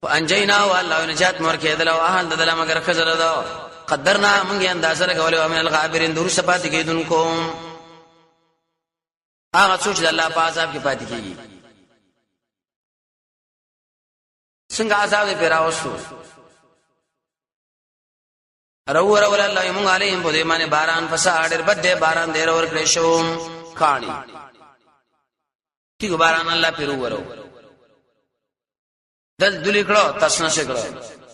وانجینا والله نجات مور کې دلو اهل دل مگر خزر دا قدرنا موږ اندازه لګولې من الغابرین دور صفات کېدونکو هغه څوک چې الله په عذاب کې پاتې کیږي څنګه عذاب دې پیراوستو رو الله موږ علیهم په دې باندې باران فساد ډېر بد باران ډېر ور کړې شو کانی تیګ باران الله پیرو ورو دل دلی کړه تاسو نشه کړه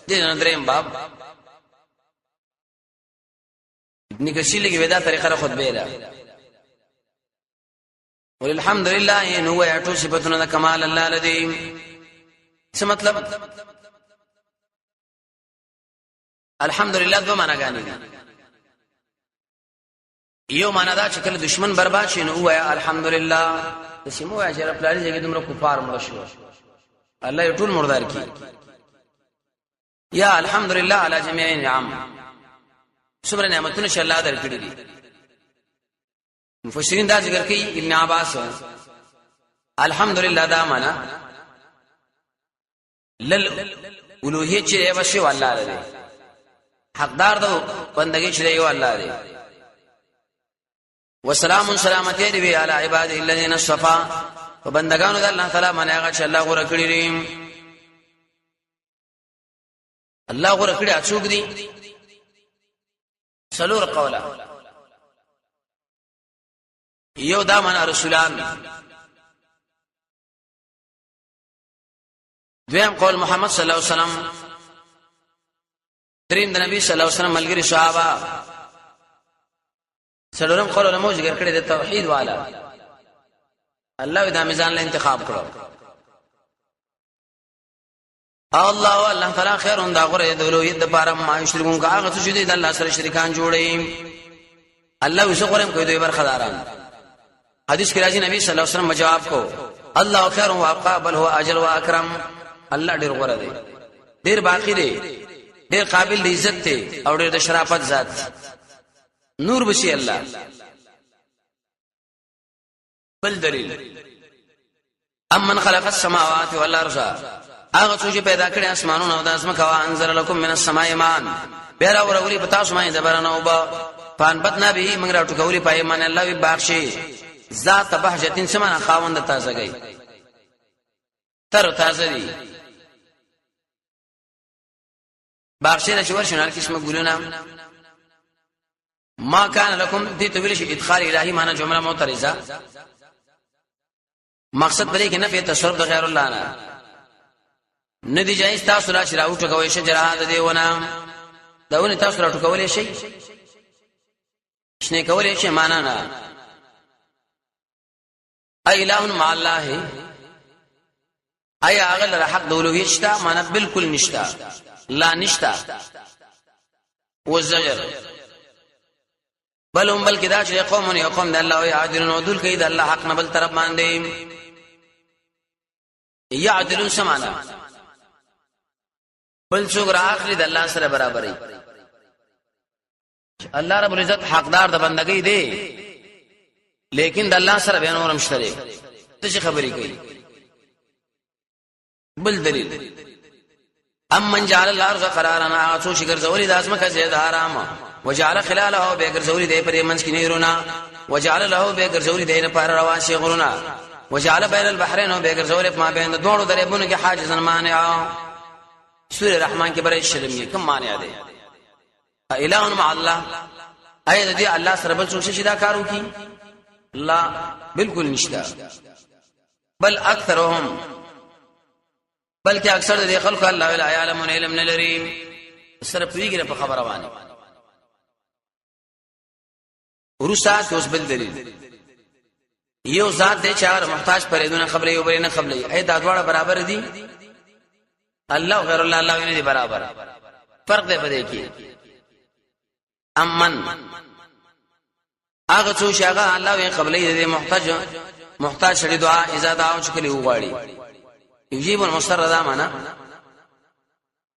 دې نه دریم باب ابن کثیر کې ودا طریقه خطبه ده والحمدلله نو یاتو صفاتنا کمال الله لدی څه مطلب الحمدلله دو معنا غانې یو معنا دا چې کله دشمن برباد شي نو وایا الحمدلله سیمو وایا چې خپل ځای کې دمر کفار مړ شو الله یې ټول مردار کی یا الحمدلله علی جميع النعم څومره نعمتونه چې الله درکړي دي مفسرین دا ذکر کوي ابن عباس الحمدلله دا معنا لل اولوہیت چې وشي والله لري حقدار دو بندگی چې دی والله دی والسلام سلامتی دی علی عباد الذین اصطفى وبندگانو د الله تعالی باندې هغه چې الله غوړه کړی دي الله غوړه کړی اڅوک دي څلور قوله یو دا معنا رسولان دویم قول محمد صلی الله علیه وسلم دریم د نبی صلی الله علیه وسلم ملګری صحابه څلورم قول علماء ذکر کړی د توحید والا الله د میزان له انتخاب کړو الله تعالی خیرون دا غره د اولویت لپاره ما یشرکون کا هغه څه چې د الله سره شریکان جوړي الله وسو قرم کوي دوی برخداران حدیث کې راځي نبی صلی الله علیه وسلم جواب کو الله خیر و ابقى بل هو اجر و اکرم الله ډیر غره دی ډیر باقی دی ډیر قابل د عزت دی او ډیر د شرافت ذات نور بشي الله بل دلیل امن خلق السماوات والارض هغه څو چې پیدا کړی اسمانونه او د اسماء کوا انزل لكم من السماء ماء بیر اور اولی پتا سمای زبرنا او با پان بدنا به موږ راټو کولی پای مان الله وی بخشي ذات بهجتین سمانه خاوند تازه گئی تر تازه دی بخشي د شور شنال قسمه ګولونه ما کان لكم دې تویل شي ادخال الهی معنا جمله معترضه مقصد بلې کې نفي تصرف د غیر الله نه ندی جایز تاسو را شراو ټکوي شجره د دیونه داونه تاسو را ټکولې شي شنه کولې شي معنا نه ای الہ مع الله ای اغل حق اولوہیت شتا معنا بالکل نشتا لا نشتا والزجر بل کې دا چې قوم یقوم د الله او عادلون ودل کې د الله حق نه بل طرف باندې یعدلون سمانا بل څوک راخلی د الله سره برابرۍ الله رب العزت حقدار د بندګۍ دی لیکن د الله سره بیان اورم شته څه خبرې کوي بل دلیل امن جعل الارض قرارا څو شي ګرځولې د اسمه زید حرام وجعل خلاله بغرزولې د پرې منځ کې نیرونه وجعل له بغرزولې د نه پر رواسي غرونه وجعل بين البحرين وبغرزولې ما بين دوړو درېبونو کې حاجزا مانع سورہ رحمان کې برې شلمې کوم مانع دی الہ مع الله اې دې الله سره بل څه شي دا کارو کی لا بالکل نشتا بل اکثرهم بلکې اکثر د خلکو الله ولا يعلمون علم نلري سره پیګره په خبره باندې ورسات اوس بل دلیل یو ذات دې چار محتاج پرېدونه خبرې او بری نه خبرې اې دا دواړه برابر دي الله غیر الله الله نه دي برابر فرق دی پدې کې امن هغه څو شاګه الله یې قبلې دې محتاج شړي دعا اذا دعا چکلی وغواړي یجیب المستر دا معنا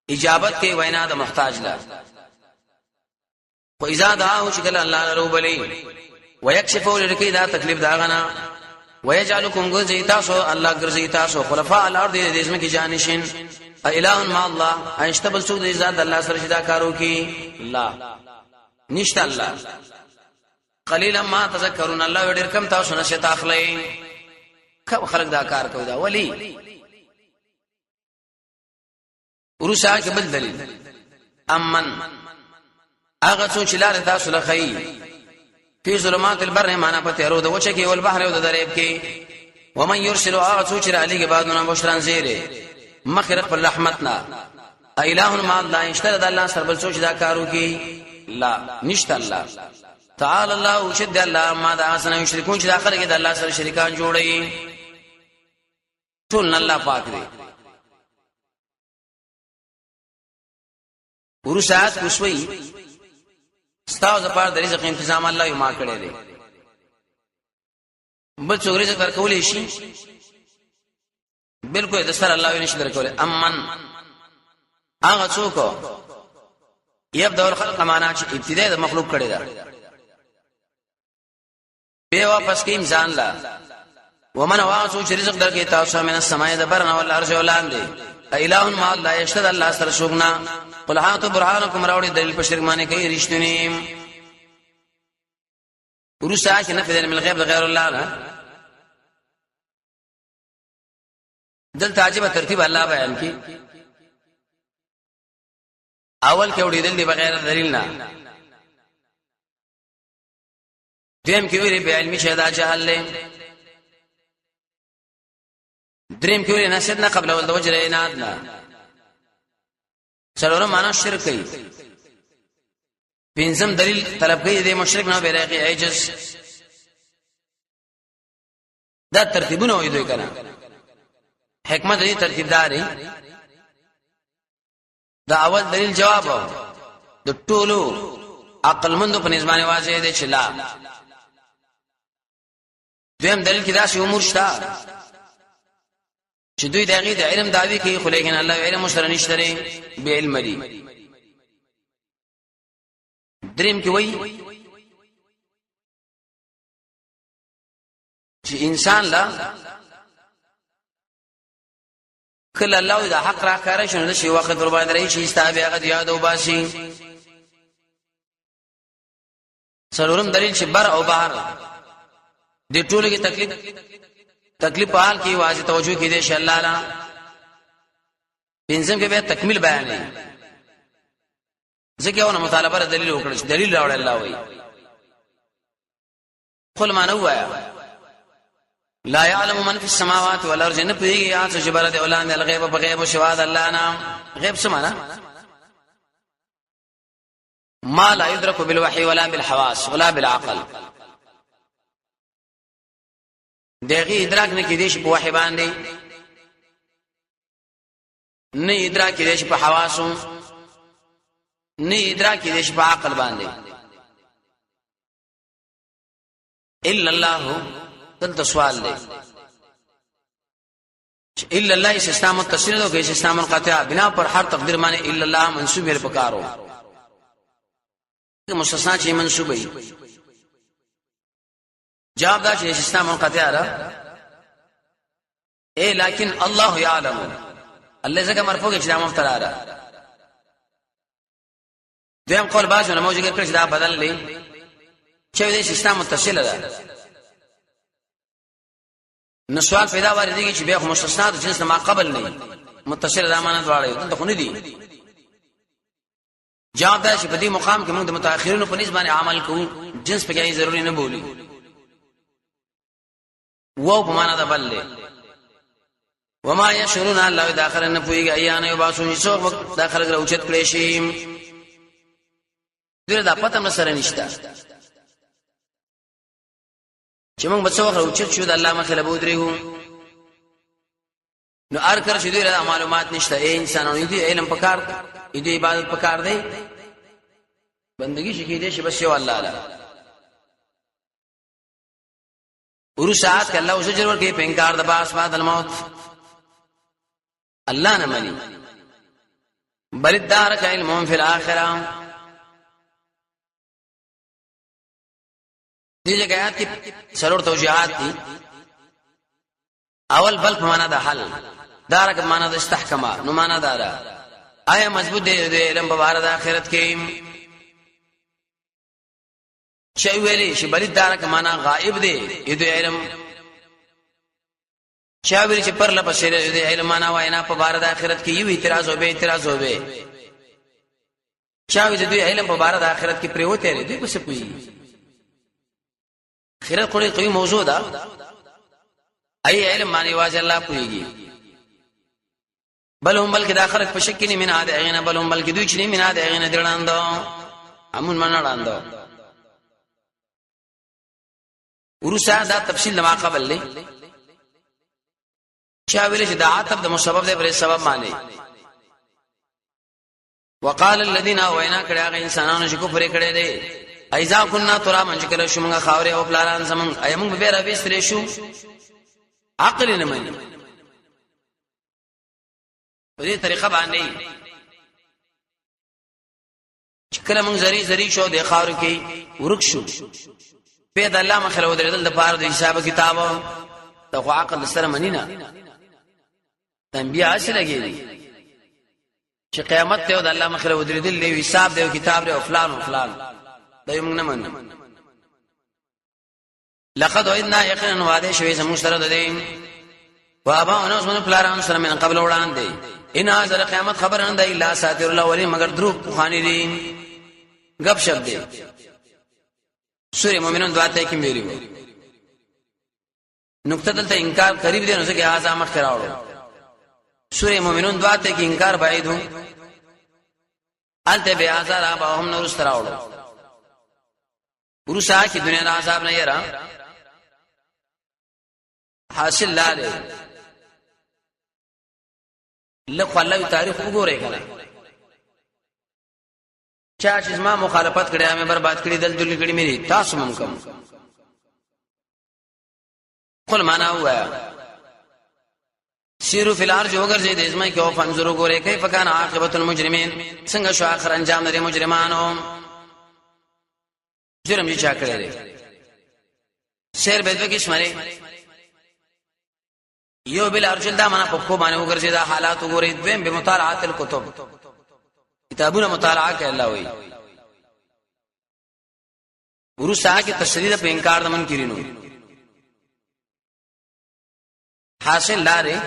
اجابت کې وینا د محتاج لا و اذا دعاه شکل الله ربلی ويكشف لرکی دا تکلیف دا غنا ويجعلكم غزیتاسو الله غزیتاسو خلفاء الارض دې اسمه کې جانشین الہ مع الله ایشتبل سود ذات الله سره شدا کارو کی الله نشته الله قلیلا ما تذکرون الله ډیر کم تاسو نشه تاخلې کم خلق دا کار کوي دا ولی ورسا کې بل دلیل امن هغه څو چې لار تاسو لخی فی ظلمات البر معنا په تیرو د وچه کې او البحر او د دریاب کې ومن يرسل هغه څو چې علی کې بعدونه بشران زیره مخرق پر رحمتنا الہ ما الله اشترد الله سره بل څو چې دا کارو کې لا نشته الله تعالی الله شد الله ما دا اسنه یشرکون چې داخله کې د الله سره شریکان جوړي ټول الله پاک دی ورسات کوسوي ستاسو لپاره د رزق تنظیم الله یې ما کړی دی بل څو رزق ورکولې شي بالکل د سره الله یې نشي درکولې امن هغه څوک یبدا الخلق معنا چې ابتداء د مخلوق کړی دا به واپس کې انسان لا ومن واعو چې رزق درکې تاسو من السماء د برنا ول ارض ولاندې الہ ما الله یشهد الله سره شوغنا قل هاتوا برهانکم راوړي دلیل په شرک باندې کوي رښتونی ورسا چې نه فدل من الغیب غیر الله نه دلته عجیب ترتیب الله بیان کی اول کې وړي دل بغیر دلیل نه دیم کې ویلي به علمي شهدا جهل له دریم کې ویلي نشد نه قبل ول د وجه عناد نه څلورم معنا شرک کوي پنځم دلیل طلب کوي د مشرک نه بیرغه عجز دا ترتیبونه وي دوی کنه حکمت دې ترتیبداري دا اول دلیل جواب د ټولو عقل مند په نظمانه واضح دي چې لا دویم دلیل کې دا شی امور شته چې دوی دغه د علم دعوی کوي خو لیکن الله علم سره نشته به علم لري دریم کې وایي چې انسان لا کله الله د حق را کار شنو د شی وخت ور باندې رہی شي استابه هغه یاد او باسي سرورم دلیل چې بر او بحر د ټولو کې تکلیف حال کې واضح توجه کې دي چې الله لا پنځم کې به تکمیل بیان نه ځکه ونه مطالبه دلیل وکړي دلیل راوړل الله وایي قل ما نوایا لا يعلم من في السماوات والارض نه پیږي یا چې جبرت اولان الغیب بغیب شهادت الله نام غیب سمانا ما لا يدرك بالوحي ولا بالحواس ولا بالعقل دغه ادراک نه کیدې شي په وحي باندې نه ادراک کیدې شي په حواسو نه ادراک کیدې شي په عقل باندې الا الله دلته سوال دی الا الله استثناء متصل او کې استثناء منقطع بنا پر هر تقدیر باندې الا الله منسوب یې پکارو مستثنا چې منسوب وي جواب دا چې استثناء منقطع را اے لیکن الله يعلم الله څنګه مرفوع کې چې دا مبتدا را دیم قول باسونه موجود کړی چې دا بدل لې چې دې استثناء متصل ده نو سوال پیدا واري چې به مستثنا د جنس ما قبل نه متصل زمانه دواړي ته خو نه دي جواب دا چې په دې مقام کې موږ د متأخرینو په نسبت باندې عمل کوو جنس په کې ضروري نه بولی وو په معنا دا بلله وما يشعرون الله داخل نه پويږي ايانه يباسو هیڅ وخت داخل غره اوچت کړي شي دغه د پته هم سره نشته چې موږ به څو وخت اوچت شو د الله مخه له بودريو نو ار کر شې د معلومات نشته اے انسانانو دې علم پکار دې عبادت پکار دی بندگی شي کې دې شي بس یو الله لا ورسات الله او زجر ورکې په انکار د باس بعد الموت الله نه مني بل الدار علم فی الاخره دې جګات کې سرور توجيهات دي اول بل په معنا د حل دارک معنا د استحکام نو معنا دارا آیا مضبوط دی علم په اړه د آخرت کې شی ویلي چې بل دارک معنا غائب دی دې علم چا ویل چې پر لپاره دې علم معنا واینا په اړه د آخرت کې یو اعتراض او به اعتراض وبې چاوي د دوی علم په بار د آخرت کې پریوته لري دوی څه کوي آخرت قوي موضوع ده اي علم باندې واځي الله کوي بل هم بلکې د آخرت په شک کې من عاد اغنه بل هم بلکې دوی چې من عاد اغنه دړاندو امون منړاندو ورسا دا تفصیل ما قبل لې چا ویل چې دا عتب د مسبب دی پر سبب باندې وقال الذين وینا کړه هغه انسانانو چې کفر کړي دي ايذا كنا ترى من ذکر شومغه خاورې او پلاران زمون ايمون به را وستري شو عقل نه مانی په دې طریقه باندې چې کله موږ زری شو د خاور کې ورک شو په د الله مخه ودرېدل د پاره د حساب کتاب ته خو عقل سره منی نه تنبیه اصل لګي چې قیامت ته د الله مخه ودرېدل دی حساب دی کتاب دی او فلان دا موږ نه منو لقد وعدنا يقينا وعده شوي زموږ سره د دې وابا انس من پلاران سره من قبل وړاندې ان هاذا قیامت خبر نه دی الا ساتر الله ولی مگر دروغ خواني دي غب شپ دي سورې مؤمنون دعاته کې ویلو نقطه دلته انکار قریب دي نو څنګه هاذا مخ راوړو سورې مؤمنون دعاته کې انکار بعید هو الته به هاذا را به هم نور استراوړو ورسا کې دنیا د عذاب نه یرا حاصل لاله لکه الله تاریخ وګورئ کنه چا چې ما مخالفت کړی مې برباد کړی دل کړی مې تاسو ممکن قل معنا هوا سیرو فی الارض وګرځي د اسمه کې او فنظرو ګورئ کیف کان عاقبت المجرمین څنګه شو اخر انجام لري مجرمانو جرم یې چا کړی دی شعر به د کیسمره یو بل ارجل دا معنا په خو باندې وګرځي دا حالات وګورئ دویم به مطالعات الكتب کتابونه مطالعه کوي الله وی ورسا کې تشریح په انکار د منکرینو حاصل لاره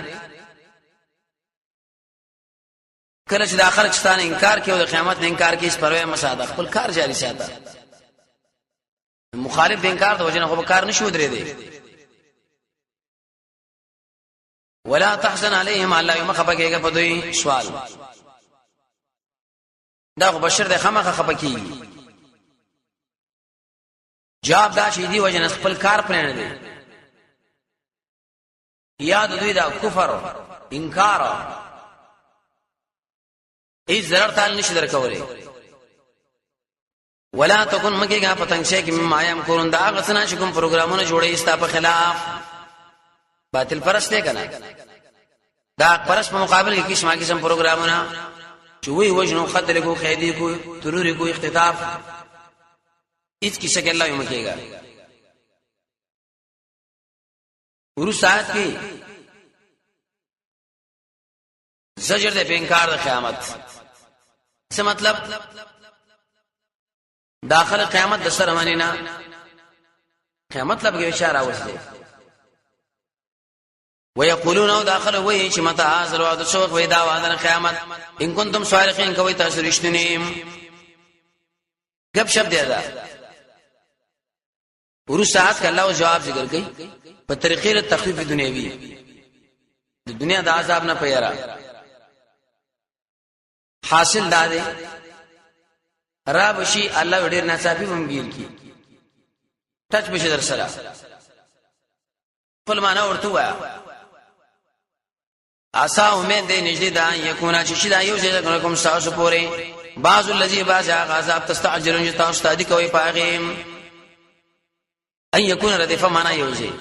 کله چې د آخرت ستانه انکار کوي او د قیامت نه انکار کوي اس پروا مساده خپل کار جاری ساته مخالف د انکار د وجنه خو کار نشو درې دی ولا تحزن عليهم الله يوم خفقېګه په دوی سوال دا بشر د خمخه خپکی جواب دا شي دی وجنه خپل کار پرې نه دی یاد دوی دا کفر انکار ای ضرر تعال نشي درکولې ولا تكن مګېګه پتنګ شي کې ما يم کورون دا غسنا چې کوم پروګرامونه جوړې استا په خلاف باطل پرسته کنه دا پرس په مقابل کې قسم پروګرامونه چوي وجنو خطر کو خیدی کو تروري کو اختطاف اس کی شکل الله یوم کېګا ورسات کې زجر د انکار د قیامت څه مطلب داخله قیامت د سره منینا قیامت مطلب کې اشاره وسته ويقولون او داخله وای چې متى حاضر او د څوک وای دا وعده قیامت ان کنتم صالحین کوي تاسو رښتینی غب شپ دی دا ورسات ک الله جواب ذکر کوي په طریقې له تخفیف دنیوي د دنیا د عذاب نه پیرا حاصل دا دی را بشي الله ډیر ناصافي ومګیر کی ټچ بشي در سره خپل معنا ورته وایا اسا امید دې نږدې دا یکونه چې دا یو ځای کوم تاسو پورې بعض الذي بعض عذاب تستعجلون تاسو تادي کوي پاغیم ان يكون ردف معنا یو ځای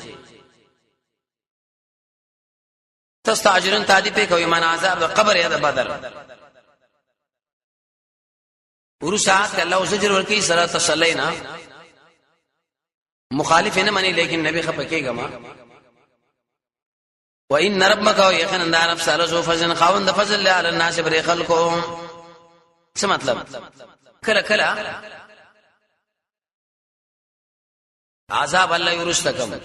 تستعجلون تادي په کوي معنا عذاب د قبر یا د بدر ورسات الله زجر ورکی سره تسلینا مخالف نه منی لیکن نبی خپکیګه ما وان ربک یقینا ان رب سره ذو فضل خوند فضل علی الناس بر خلقهم څه مطلب کله کله عذاب الله یرستکم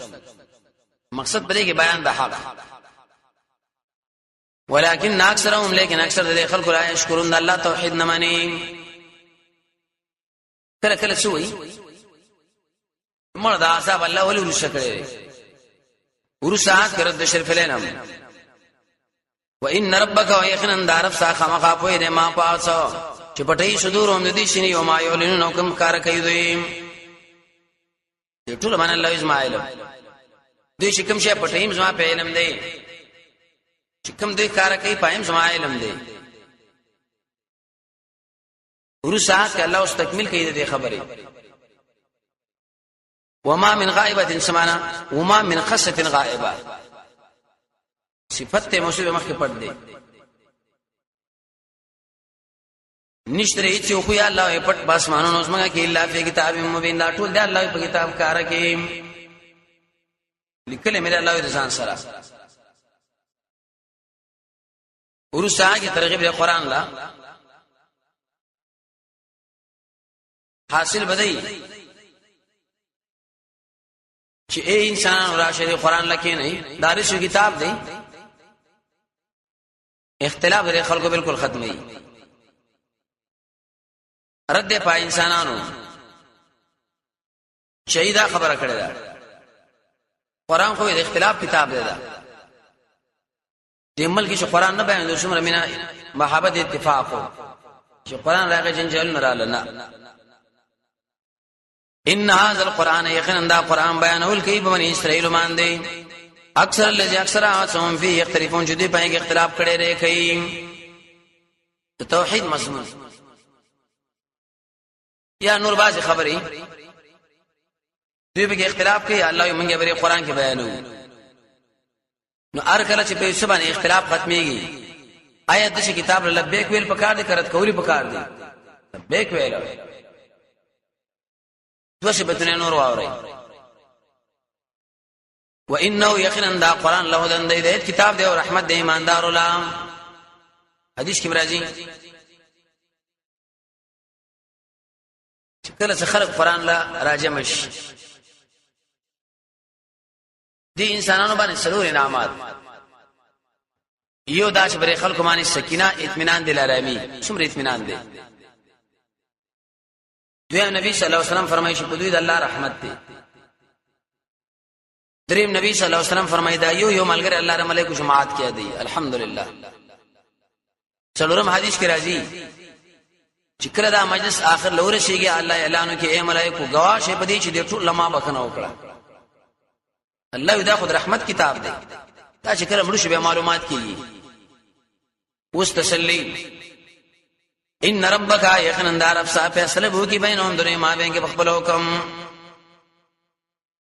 مقصد بلې کې بیان د حق ولكن اکثرهم لیکن اکثر د خلکو لا یشکرون الله توحید نه مانی کله کله سوې مړه دا عذاب الله ولې ورسره کړی ورسره کړ د شرف لینم وان ربک ويقنا دارب ساخه مخافوي د ما پاسو چې پټي صدور هم دي شنی او ما یولن نو کوم کار کوي دوی ټول من الله اسماعیل دوی چې کوم شي پټي زما په علم دی چې کوم دوی کار کوي پایم زما علم دی ورسره الله اوس تکمیل کوي د خبره وما من غائبه سمانا وما من خسه غائبه صفت موصوف مخکې پټ دی نشتره چې خو یا الله پټ بس مانو نو څنګه کې الا فی کتاب مبین دا ټول دی الله په کتاب کار کې لیکل مې الله د ځان سره ورسره کې ترغیب د قران لا حاصل بدای چې اے انسان راشه قران لکه نه دارس کتاب دی اختلاف لري خلکو بالکل ختمي رد په انسانانو شهیدا خبره کړې ده قران خو د اختلاف کتاب دی دا د ملک چې قران نه بیان د څومره مینا محبت اتفاق چې قران راغی جنجال نه رااله نه ان هذا القران يقينا دا قران بیانول کوي بني اسرائيل باندې اکثر الذي اکثر اسهم فيه يختلفون جدي پای کې اختلاف کړي رہے کوي توحید مضمون یا نور باز خبري دوی به اختلاف کوي الله یې منګه بری قران کې بیانو نو ار کله چې په سبانه اختلاف ختميږي آیت د کتاب لبیک ویل پکار دي کرت کولی پکار دي لبیک ویل دوسه بتنه نور واوري وانه يقينا دا قران له دند دی کتاب دی او رحمت دی ایماندار علماء حدیث کې راځي چې کله څخه خلق قران لا راجمش دي انسانانو باندې سلور انعامات یو داش بری خلق باندې سکینه اطمینان دل آرامي څومره اطمینان دی دوی نبی صلی الله علیه وسلم فرمایي چې په دوی د الله رحمت دی دریم نبی صلی الله علیه وسلم فرمایي دا یو ملګری الله رحم علیکم جماعت کې دی الحمدلله څلورم حدیث کې راځي چې کله دا مجلس آخر لور شيږي الله اعلان کوي اے ملائکه گواه شي پدې چې د ټول لما بکنه وکړه الله دا خود رحمت کتاب دی دا چې کله مړ شي به معلومات کیږي اوس تسلی ان ربک یقینا دار افصا فیصله بو کی بینهم درې ما بینګه بخبل حکم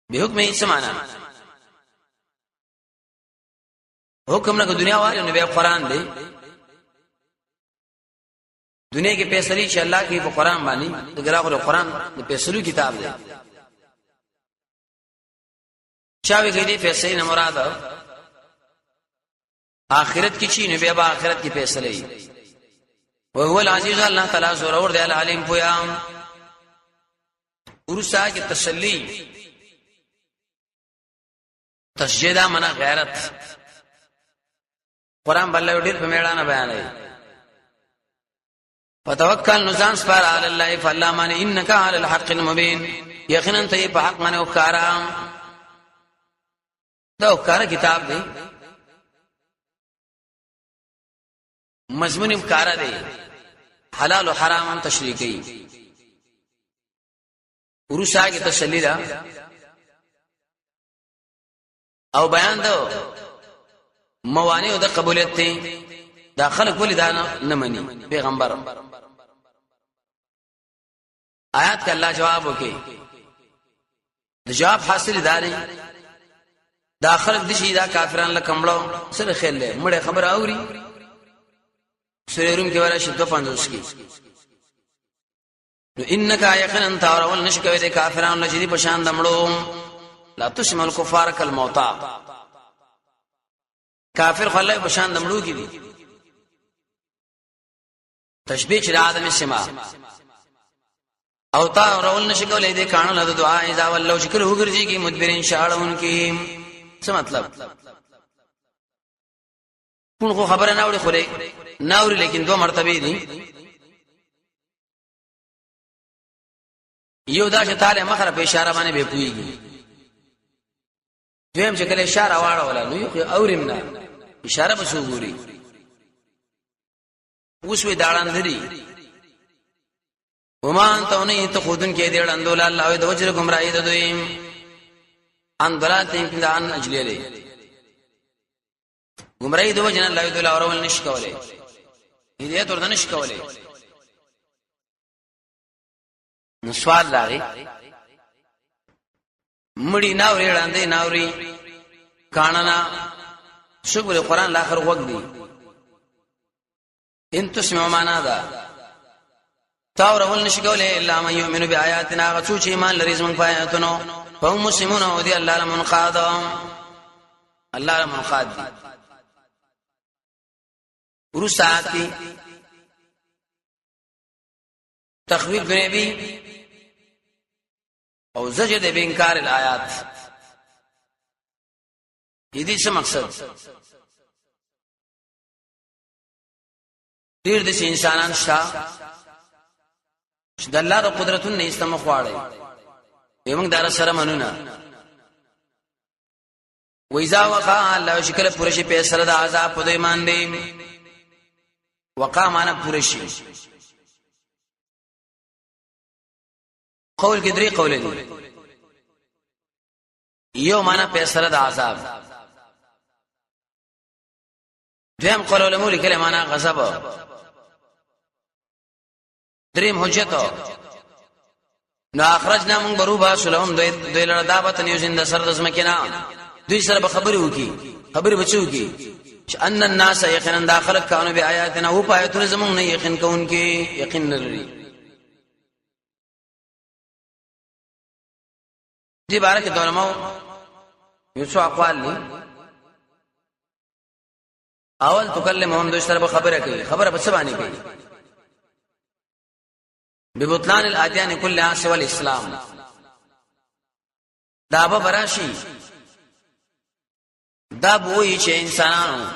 به حکم یې سمانا حکم نه دنیا واره نو به قران دی دنیا کې فیصله چې الله کې په قران باندې دغه قران د فیصلو کتاب دی چاوي کې دې فیصله نه مراد آخرت کی چی نه به آخرت کی فیصله ای او هو العزیز الله تعالی زور اور دی العلیم پویا ورسا کی تسلی تسجیدا منا غیرت قران بل ډیر په میړانه بیانوي فتوکل نزان سپار علی الله فالله من انک علی الحق المبین یقینا ته په حق باندې وکارا دا وکارا کتاب دی مضمون وکارا دی حلال او حرام هم تشریح کوي ورسا کی تسلی دا او بیان دو موانع او د قبولیت ته دا خلق ولې دا نه مني پیغمبر آیات کا الله جواب وکي د جواب حاصل داري دا خلق د شي دا کافرانو لکمړو سره خېل مړه خبر اوري سورې روم کې ورا شي 250 کې نو انک یقینا تاورول نشکوي د کافرانو لچې په شان دمړو لا تشمل کفار کل موتا کافر خلای په شان دمړو کې دي تشبیه چې آدم سما او تا رول نشکولې دې کانو له دعا اذا ولو شکر وګرځي کی مدبرین شاړون کی څه مطلب کو خبره نه وړي خوري نه وړي لیکن 2 مرتبه دي یو دا چې تعالی مخره په اشاره باندې به پويږي دویم چې کله اشاره واړه ولا نو یو اورم نه اشاره به شو ګوري اوس وی داړان دري ومان تونی ته خودن کې دې اندول الله د وجر گمراهی د دویم ان دلاتین کې ان اجلله گمراهی د وجن الله د اورول نش کوله هدایت ورته نش کوله نو سوال راغی مړی ناوري وړاندې ناوري کانانا شکر قرآن لاخر وګ دی ان تسمع معنا دا تاور ول نشکوله الا من يؤمن بآياتنا غچو چې ایمان لري زمون پایاتونو فهم مسلمون او دی الله لمنقاد الله لمنقاد دي ورساتی تخویف غریبی او زجر د بینکار الآیات دې څه مقصد ډیر د انسانان شته چې د الله د قدرتونو نه استمخ واړي موږ دار سره منونه وإذا وقع الله شکل پرشي په سره د عذاب په ایمان دی وقع معنا پرشي قول کې درې قول دي یو معنا په سره د عذاب دویم قول علماء لیکل معنا غضب دریم حجت نو اخرجنا من بروبا سلام دوی لړ دعوت نیو زنده سر د سمکینا دوی سره به خبرې وکي خبرې بچو کی چې ان الناس یقینا داخل کانو بی آیاتنا او پایتونه زمون نه یقین کون کی یقین لري دې باره کې علماء یو څو اقوال دي اول تکلمون دوی سره به خبره کوي خبره په څه باندې کوي ببطلان الادیان كلها سوى الاسلام دا به براشي دا بوئی چې انسانانو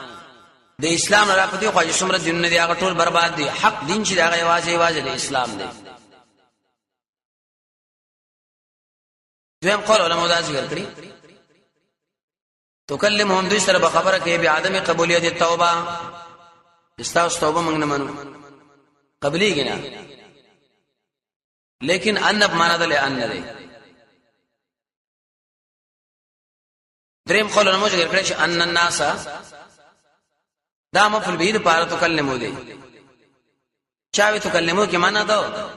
د اسلام را پدې خو چې څومره دین دي هغه ټول برباد دي حق دین چې دا یوازې د اسلام دی دویم قول علماء دا ذکر کړی تکلمهم دوی سره به خبره کوي به عدم قبولیت التوبه استاس توبه موږ نه منو قبليږي نه لیکن ان معنا ده لئن ده دریم قول علماء ذکر کړی چې ان الناس دا مفعول به د پاره تکلمو دي چاوي تکلمو کې معنا ده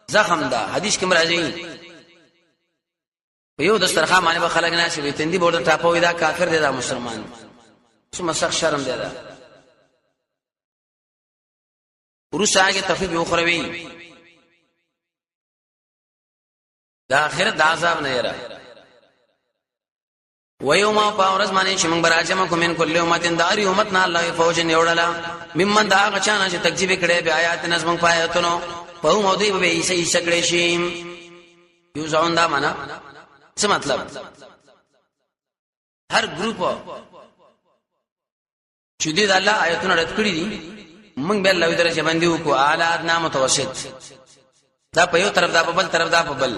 زخم ده حدیث کې مرাজি یو دسترخوان باندې به خلک نه شي تندي بورډ ټاپوي دا کافر دی دا مسلمان څه مسخ شرم دی دا ورساګه تفیب اخروی دا اخرت د عذاب نه یره ويوم باورز باندې چې موږ براجم کوم ان کله امتن داري امتنا الله فوجن یوړلا ممن دا غچانا چې تکذیب کړي به آیات نظم پایتونو په مودي به ایسه کړي شي یو ځون دا معنا څه مطلب هر ګروپ چې دې الله آیتونه رد کړی دي موږ به الله درجه باندې وکړو اعلی ادنا متوسط دا په یو طرف دا په بل طرف دا په بل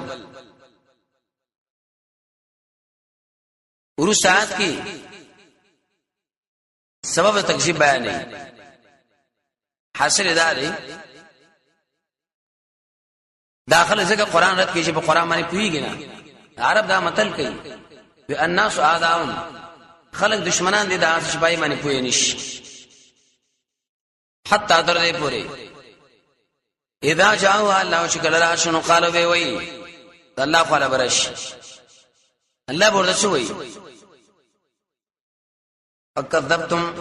ورسات کی سبب تکذیب بیان نه حاصل دا دی داخله ځکه قران رد کیږي په قران باندې پویږي نه عرب دا متل کوي و الناس اعداء خلق دشمنان دي دا شپای باندې پوی نشي حتی در دې پوره اذا جاءوا الله شکل را شنو قالو به وای الله خپل برش الله ورته شوی اکذبتم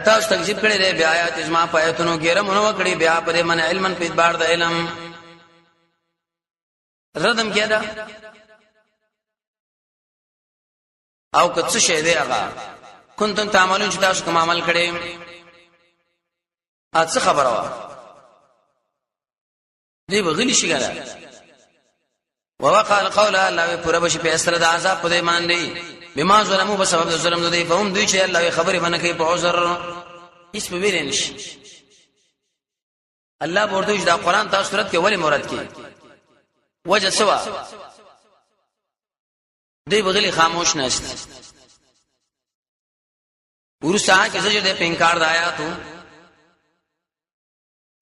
تاسو تکذیب کړی دی بیا آیات اجماع پایتونو کې رمنو کړی بیا پر من علمن په اعتبار د علم ردم کېدا او کڅ شه دی هغه کنتم تعملون چې تاسو کوم عمل کړی اڅ خبره وا دی بغلی شي ګره ووقع القول الله پر بش په اثر د عذاب په ایمان دی بما ظلموا بسبب ظلم دوی فهم دوی چې الله خبره باندې کوي په عذر هیڅ په ویل نشي الله ورته دا قران تاسو صورت کې ولی مراد کی وجه سوا دی بغلی خاموش نشته ورسا کې زجر د پینکار د آیاتو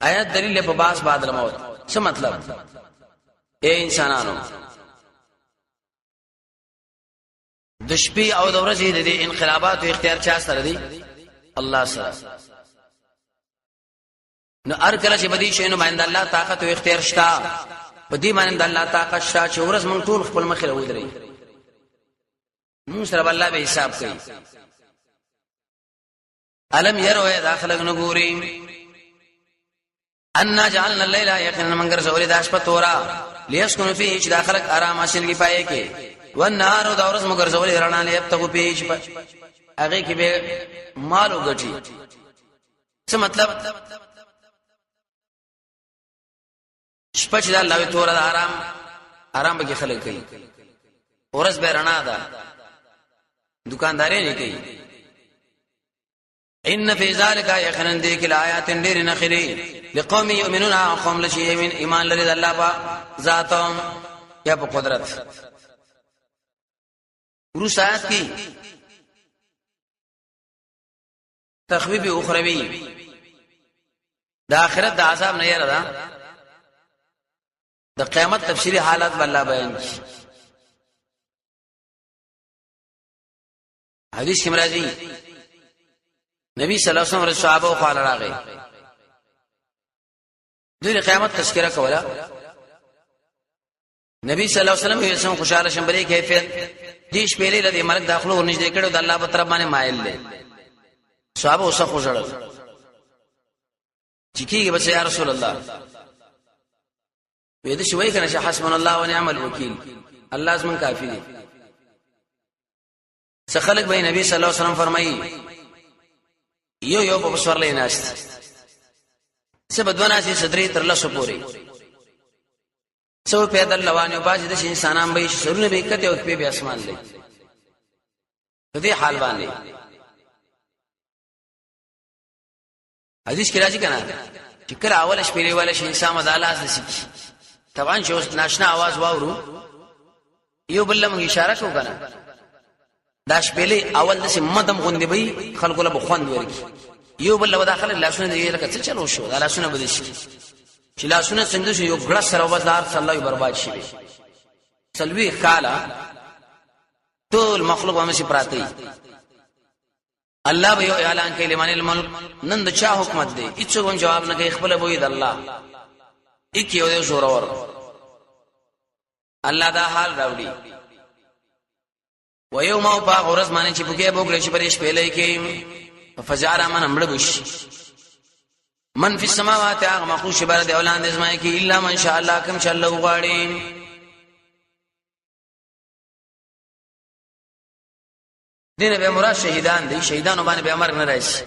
آیات دلیل په باس بعد الموت څه مطلب اے انسانانو د شپې او د ورځې د انقلابات او اختیار چا سره دی الله سره نو هر کله چې بدی شي نو باندې الله طاقت او اختیار شتا په دې باندې الله طاقت شتا چې ورځ مونږ ټول خپل مخ له ودرې مونږ سره الله به حساب کوي الم يروا داخله نګوري ان جعلنا الليل يقينا منګر زولې د شپه تورا ليسكن فيه چې داخلك آرام حاصل کی پائے کې والنهار د ورځ مګر زولې رڼا نه یبتغوا فيه چې هغه کې به مال وګټي څه مطلب شپه چې الله تورا د آرام به خلک کوي ورځ به رڼا ده دکانداري نه کوي ان فی ذلک یقینا ذکر آیات ډیر نخری لقوم یؤمنون قوم لشی من ایمان لري الله په ذاتم یا په قدرت ورسات کی تخویب اخروی د آخرت د عذاب نه یره ده د قیامت تفصیلی حالات الله بیان کی حدیث کې مرادی نبی صلی الله علیه وسلم صحابه او خپل راغی دوی قیامت تذکرہ کوله نبی صلی الله علیه وسلم یې څنګه خوشاله شمبري کیفیت دیش پیلې لدی ملک داخلو ورنږدې کړو د الله په طرف باندې مایل دي صحابه اوسه خوشاله چې کیږي بس یا رسول الله وې دې شوي کنه چې حسبنا الله ونعم الوکیل الله زمون کافی دی څخه خلق به نبی صلی الله علیه وسلم فرمایي یو په سورلې ناشته سبدونه چې صدرې تر لاسو پوري څو پیدل روان یو باج د انسانان به شرونه به کته او په اسمان لې دې حال باندې حدیث کې راځي کنه چې کله اول شپې والا شي انسان مداله سکی طبعا چې اوس ناشنا आवाज واورو یو بل له اشاره کو کنه دا شپېلې اول د مدم غوندې به خلکو له بخوند ورکی یو بل له داخله لاسونه دې لکه څه چلو شو دا لاسونه بده شي چې لاسونه څنګه شو یو ګړه سره وبدار صلی الله برباد شي سلوي خاله ټول مخلوق هم شي پراتی الله به یو اعلان کوي لمن الملک نن د چا حکومت دی هیڅ کوم جواب نه کوي خپل به د الله یک یو زورور الله دا حال راوړي و یوم او با غرز معنی چې بوګه بوګل شي پرېش پیلې کې فزعر من امړ بش من فی السماوات هغه مخوش بر د اولاد ازمای کې الا من شاء الله کوم چې الله غواړي دینه به مراد شهیدان دي شهیدانو باندې به امر نه راشي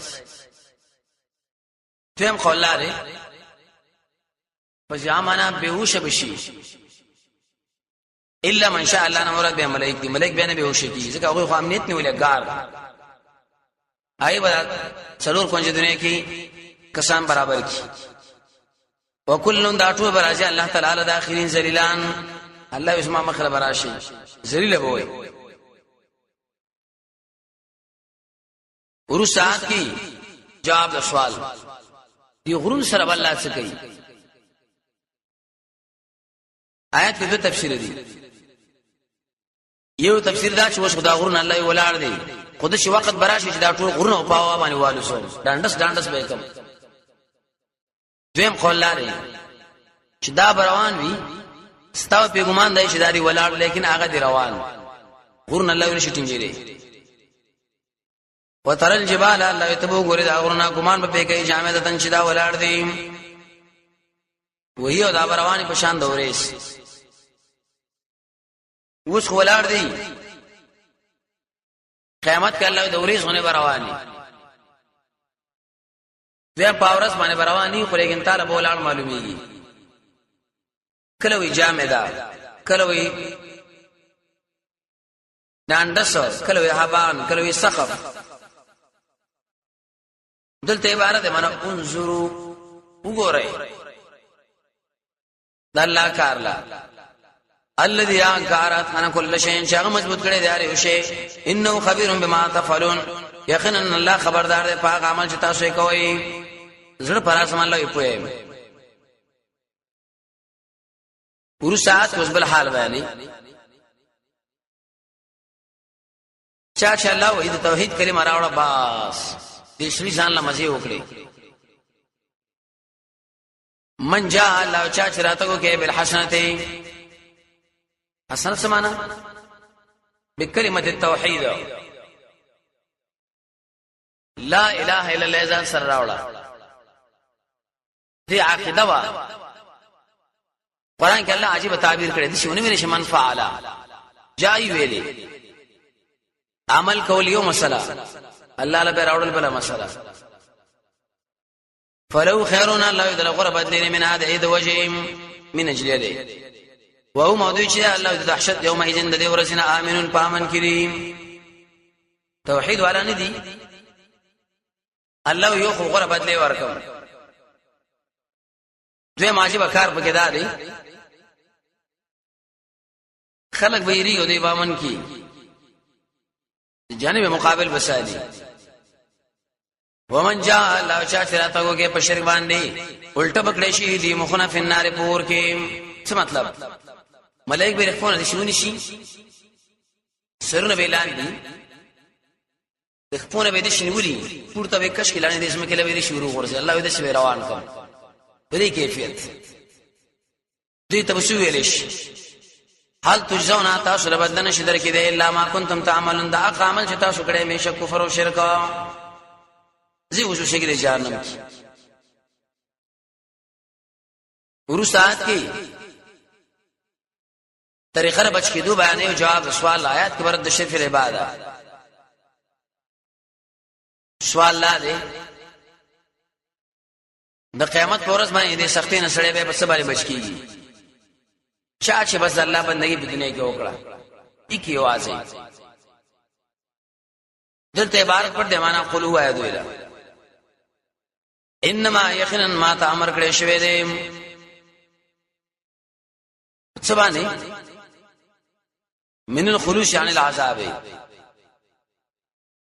تم خلاره فجامنا بهوش بشي الا من شاء الله مراد به ملائک دي ملائک به نه بهوش کی ځکه هغه خو امنیت نه ولې ګار آی بل څلور کونج دنیا کې کسان برابر کی وکلن داتو برازي الله تعالی د اخرین ذلیلان الله اسمه مخله براشي ذلیل به وي ورسات کی جواب د سوال دی غرون سره الله څه کوي آیات کې د تفسیر دي یو تفسیر دا چې وښه دا غرون الله ولاړ دی خود شي وخت براشي چې دا ټول غرونه په هوا باندې والو سو ډانډس به کوم دیم قول لري چې دا روان وي ستاو په ګمان دی چې دا دی ولاړ لیکن هغه دی روان غرون الله ورشي ټینګيري وترى الجبال الله يتبو غوري دا غرونه ګمان په کوي جامدتن چې دا ولاړ دی وهي دا رواني په شان دوريس اوس ولاړ دی قیامت کې الله دوريس غونه رواني بیا پاورس باندې رواني خو لیکن تعالی بولان معلومیږي کله وی جامدا کله وی داندس کله وی حبان کله وی سقف دلته عبارت معنا انظروا وګورئ د الله کار لا الذي انكرت انا كل شيء چې مضبوط کړي دی هر شی انه خبير بما تفعلون یقینا الله خبردار دی په هغه عمل چې تاسو یې کوئ زړه پر اسمان الله یې پوهه ورسات اوس بل حال بیانې چا الله وې د توحید کلمه راوړه بس دې شری ځان له مزه وکړي من جاء الله چا چراته کو کې بالحسنته حسنت سمانا بكلمه التوحید لا اله الا الله ځان سره راوړه دې عقیده وا قران کې الله عجیب تعبیر کړی دي شونه ویل شي من فعل جای ویلي عمل کول یو مسله الله له راوړل بل مسله فلو خيرنا الله يدل غربت لنا من هذا ايد وجه من اجل يده وهو موضوع چې الله د دهشت یوم اذن د دې ورسنه امنون پامن کریم توحید والا نه دي الله یو خو غره بدلی ورکم دوی ماجی بکار پکې داري خلق ویری او دی بامن کی جانب مقابل بسالی ومن جاء الله چا چراته وګه په شرک باندې الټه پکړې شي دی مخونه فنار پور کې څه مطلب ملائک به رخونه دي شنو نشي سرونه به لاندې رخونه به دي شنولي پورته به کش کې لاندې د اسمه کې لوي شروع ورسي الله دې سوي روان کوم دې کیفیت دې تبسو ویلش حال تجزون تاسو له بدن شي درکې دې الا ما کنتم تعملون دا عمل چې تاسو کړې مې شک کفر او شرک زی وشو شګری جهنم کی ورسات کی طریقه بچ کی دو بیان او جواب سوال آیات کې ورته شرف العباده سوال لا دې د قیامت پورز باندې دې سختي نه سړې به په سبا بچ کیږي چا چې بس الله بندگی په دنیا کې وکړه یکي واځي دلته عبارت پر دې معنا قل هو ايذ اله انما یقینا ما ته امر کړی شوی دی سبانه من الخلوص عن العذاب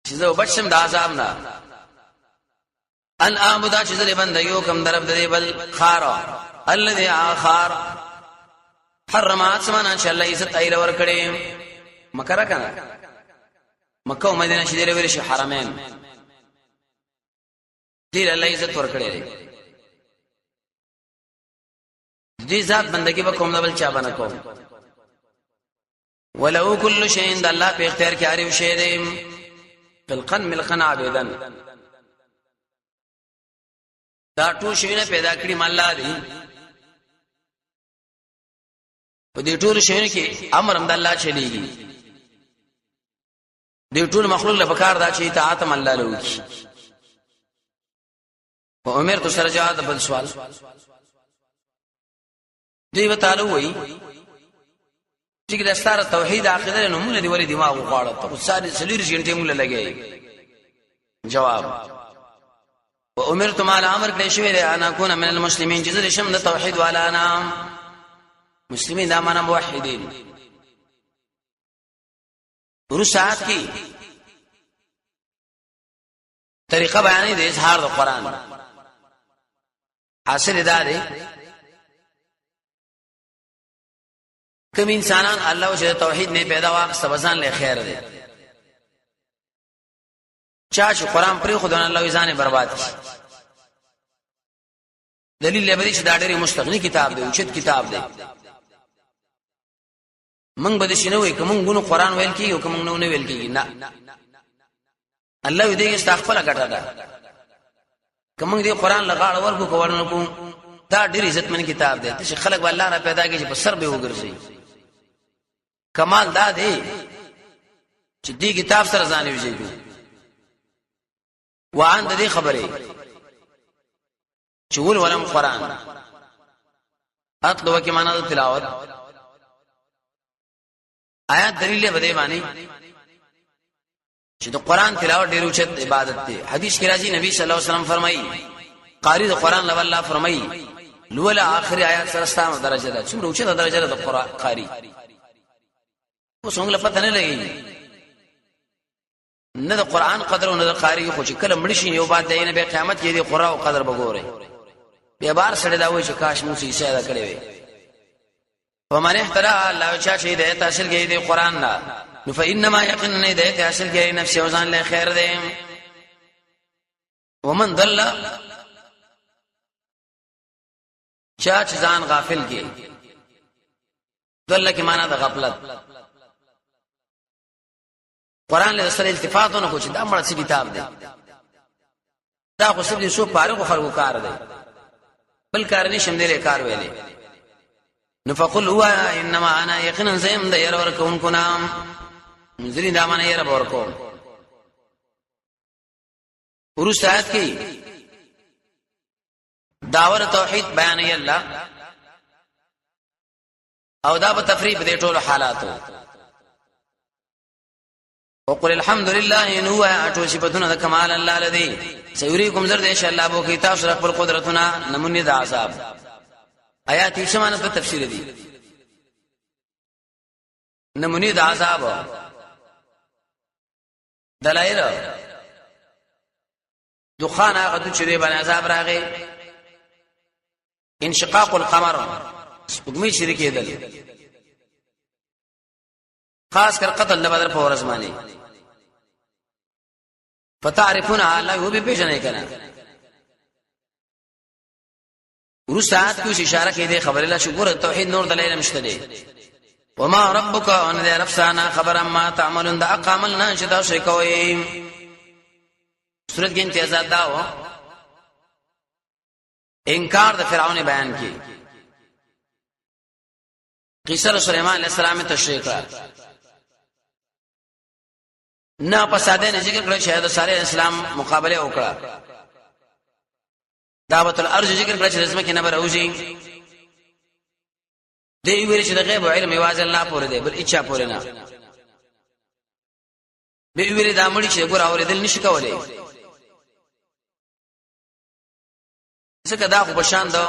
چې زه وبچم د عذاب نه ان اعبد چې زه بندګیو کوم درب دی بل خار الذي اخر حرمات سمانا چې الله عزت ایل ور کړی مکه کنه مکه او مدینه چې دی ویل شي حرمین دې الله عزت ور کړی دې ذات بندگی به کوم بل چا باندې کوم ولو كل شيء د الله په اختیار کې اړ شي دې فلقن ملقن عبدن دا ټول شیونه پیدا کړی مله دې په دې ټول شیونه کې امر هم د الله چلیږي دې ټول مخلوق له بکار دا چې اطاعت الله له وکي و عمر تو سره جواب بل سوال دی وتعالى وای چې د ستاره توحید عقیده نمونه دی ولې دماغ وغاړه ته ساري سلیر جنټه مولا لګي جواب و عمر تو مال امر کړی شوی دی انا اكون من المسلمین چې شم د توحید والا انا مسلمین دا معنا موحدین ورسات کی طریقه بیانې د اظهار د قران حاصل دا دی کوم انسانان الله چې توحید نه پیدا واقع سبزان له خیر دی چا چې قران پر خدای الله ځانه برباد کړي دلیل لبري چې دا ډېر مستغنی کتاب دی اوچت کتاب دی موږ به شنو وي کوم غونو قران ویل کی او کوم نو نه ویل کی نه الله دې استغفار غټا ده کوم دې قران لغاړ ورکو کوونه کو دا ډېر عزتمن کتاب دی چې خلک والله را پیدا کړي په سر به وګرځي کمال دا دی چې دې کتاب سره ځان ویږي وان دې خبره چول ولم قران اطلو کې معنا د تلاوت آیات دلیل به دی باندې چې د قران تلاوت ډېر اوچت عبادت دی حدیث کې راځي نبی صلی الله علیه وسلم فرمایي قاری د قران له الله فرمایي لولا اخر آیات سره ستاسو درجه ده چې اوچت درجه ده د قران قاری اوس موږ له پته نه لګي نه د قران قدر او نه د قاری خو چې کله مړ شي یو بعد دینه به قیامت کې دی قرآن او قدر بګوره بیا بار سره دا وای چې کاش موږ یې ساده کړی وي ومن احترى الله چا چې هدایت حاصل کړي دی قران نه نو فإنما يقين هدایت حاصل کړي نفس او ځان له خیر دی ومن ضل چا چې ځان غافل کی ضل کی معنا د غفلت قران له سره التفاتونه کو چې دا مړ څه کتاب دی دا خو سب دي سو فارغ خلکو کار دی بل کار نشم دی کار ویلې نفقل هو انما انا يقينا زم د ير ورکون کو نام منذرین دا معنی ير ورکون ورستات کی داور توحید بیان ی الله او دا په تفریق دې ټولو حالاتو وقل الحمد لله انه اټو صفاتنا د کمال الله لدی سيريكم زر دې الله بو کی تاسو خپل قدرتنا نمونه د عذاب آیات یې سمانه په تفسیر دي نمونه د عذاب دلایل دخان هغه چې دې باندې عذاب راغی انشقاق القمر سپوږمۍ شریکې دل خاص کر قتل د بدر په ورځ باندې فتعرفون الله هو به پېژنې کنه ورسات کو اشاره کې دې خبره لا شکر توحید نور دلایل مشته دي وما ربك ان ذا رفسانا خبر ما تعملون دا اقاملنا شدا شي کوي سورۃ کې امتیازات داو انکار د فرعون بیان کی قصه سليمان عليه السلام تشریح کړه نه په ساده نه ذکر کړی شاید ساره اسلام مقابله وکړه دعوت الارض ذکر کړی چې رسمه کې نه راوځي دی ویل چې د غیب او علم یوازې الله پورې دی بل اچا پورې نه به ویل دا مړي چې ګور اورېدل نشي کولای څنګه دا خو بشان دا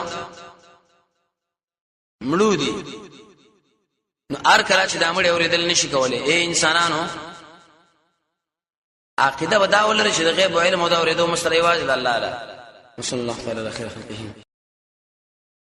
مړو دي نو ار کله چې دا مړي اورېدل نشي کولای اے انسانانو عقیده ودا ولر چې د غیب او علم او دا اورېدو مستری واجب الله تعالی صلی الله علیه و خیر خلقه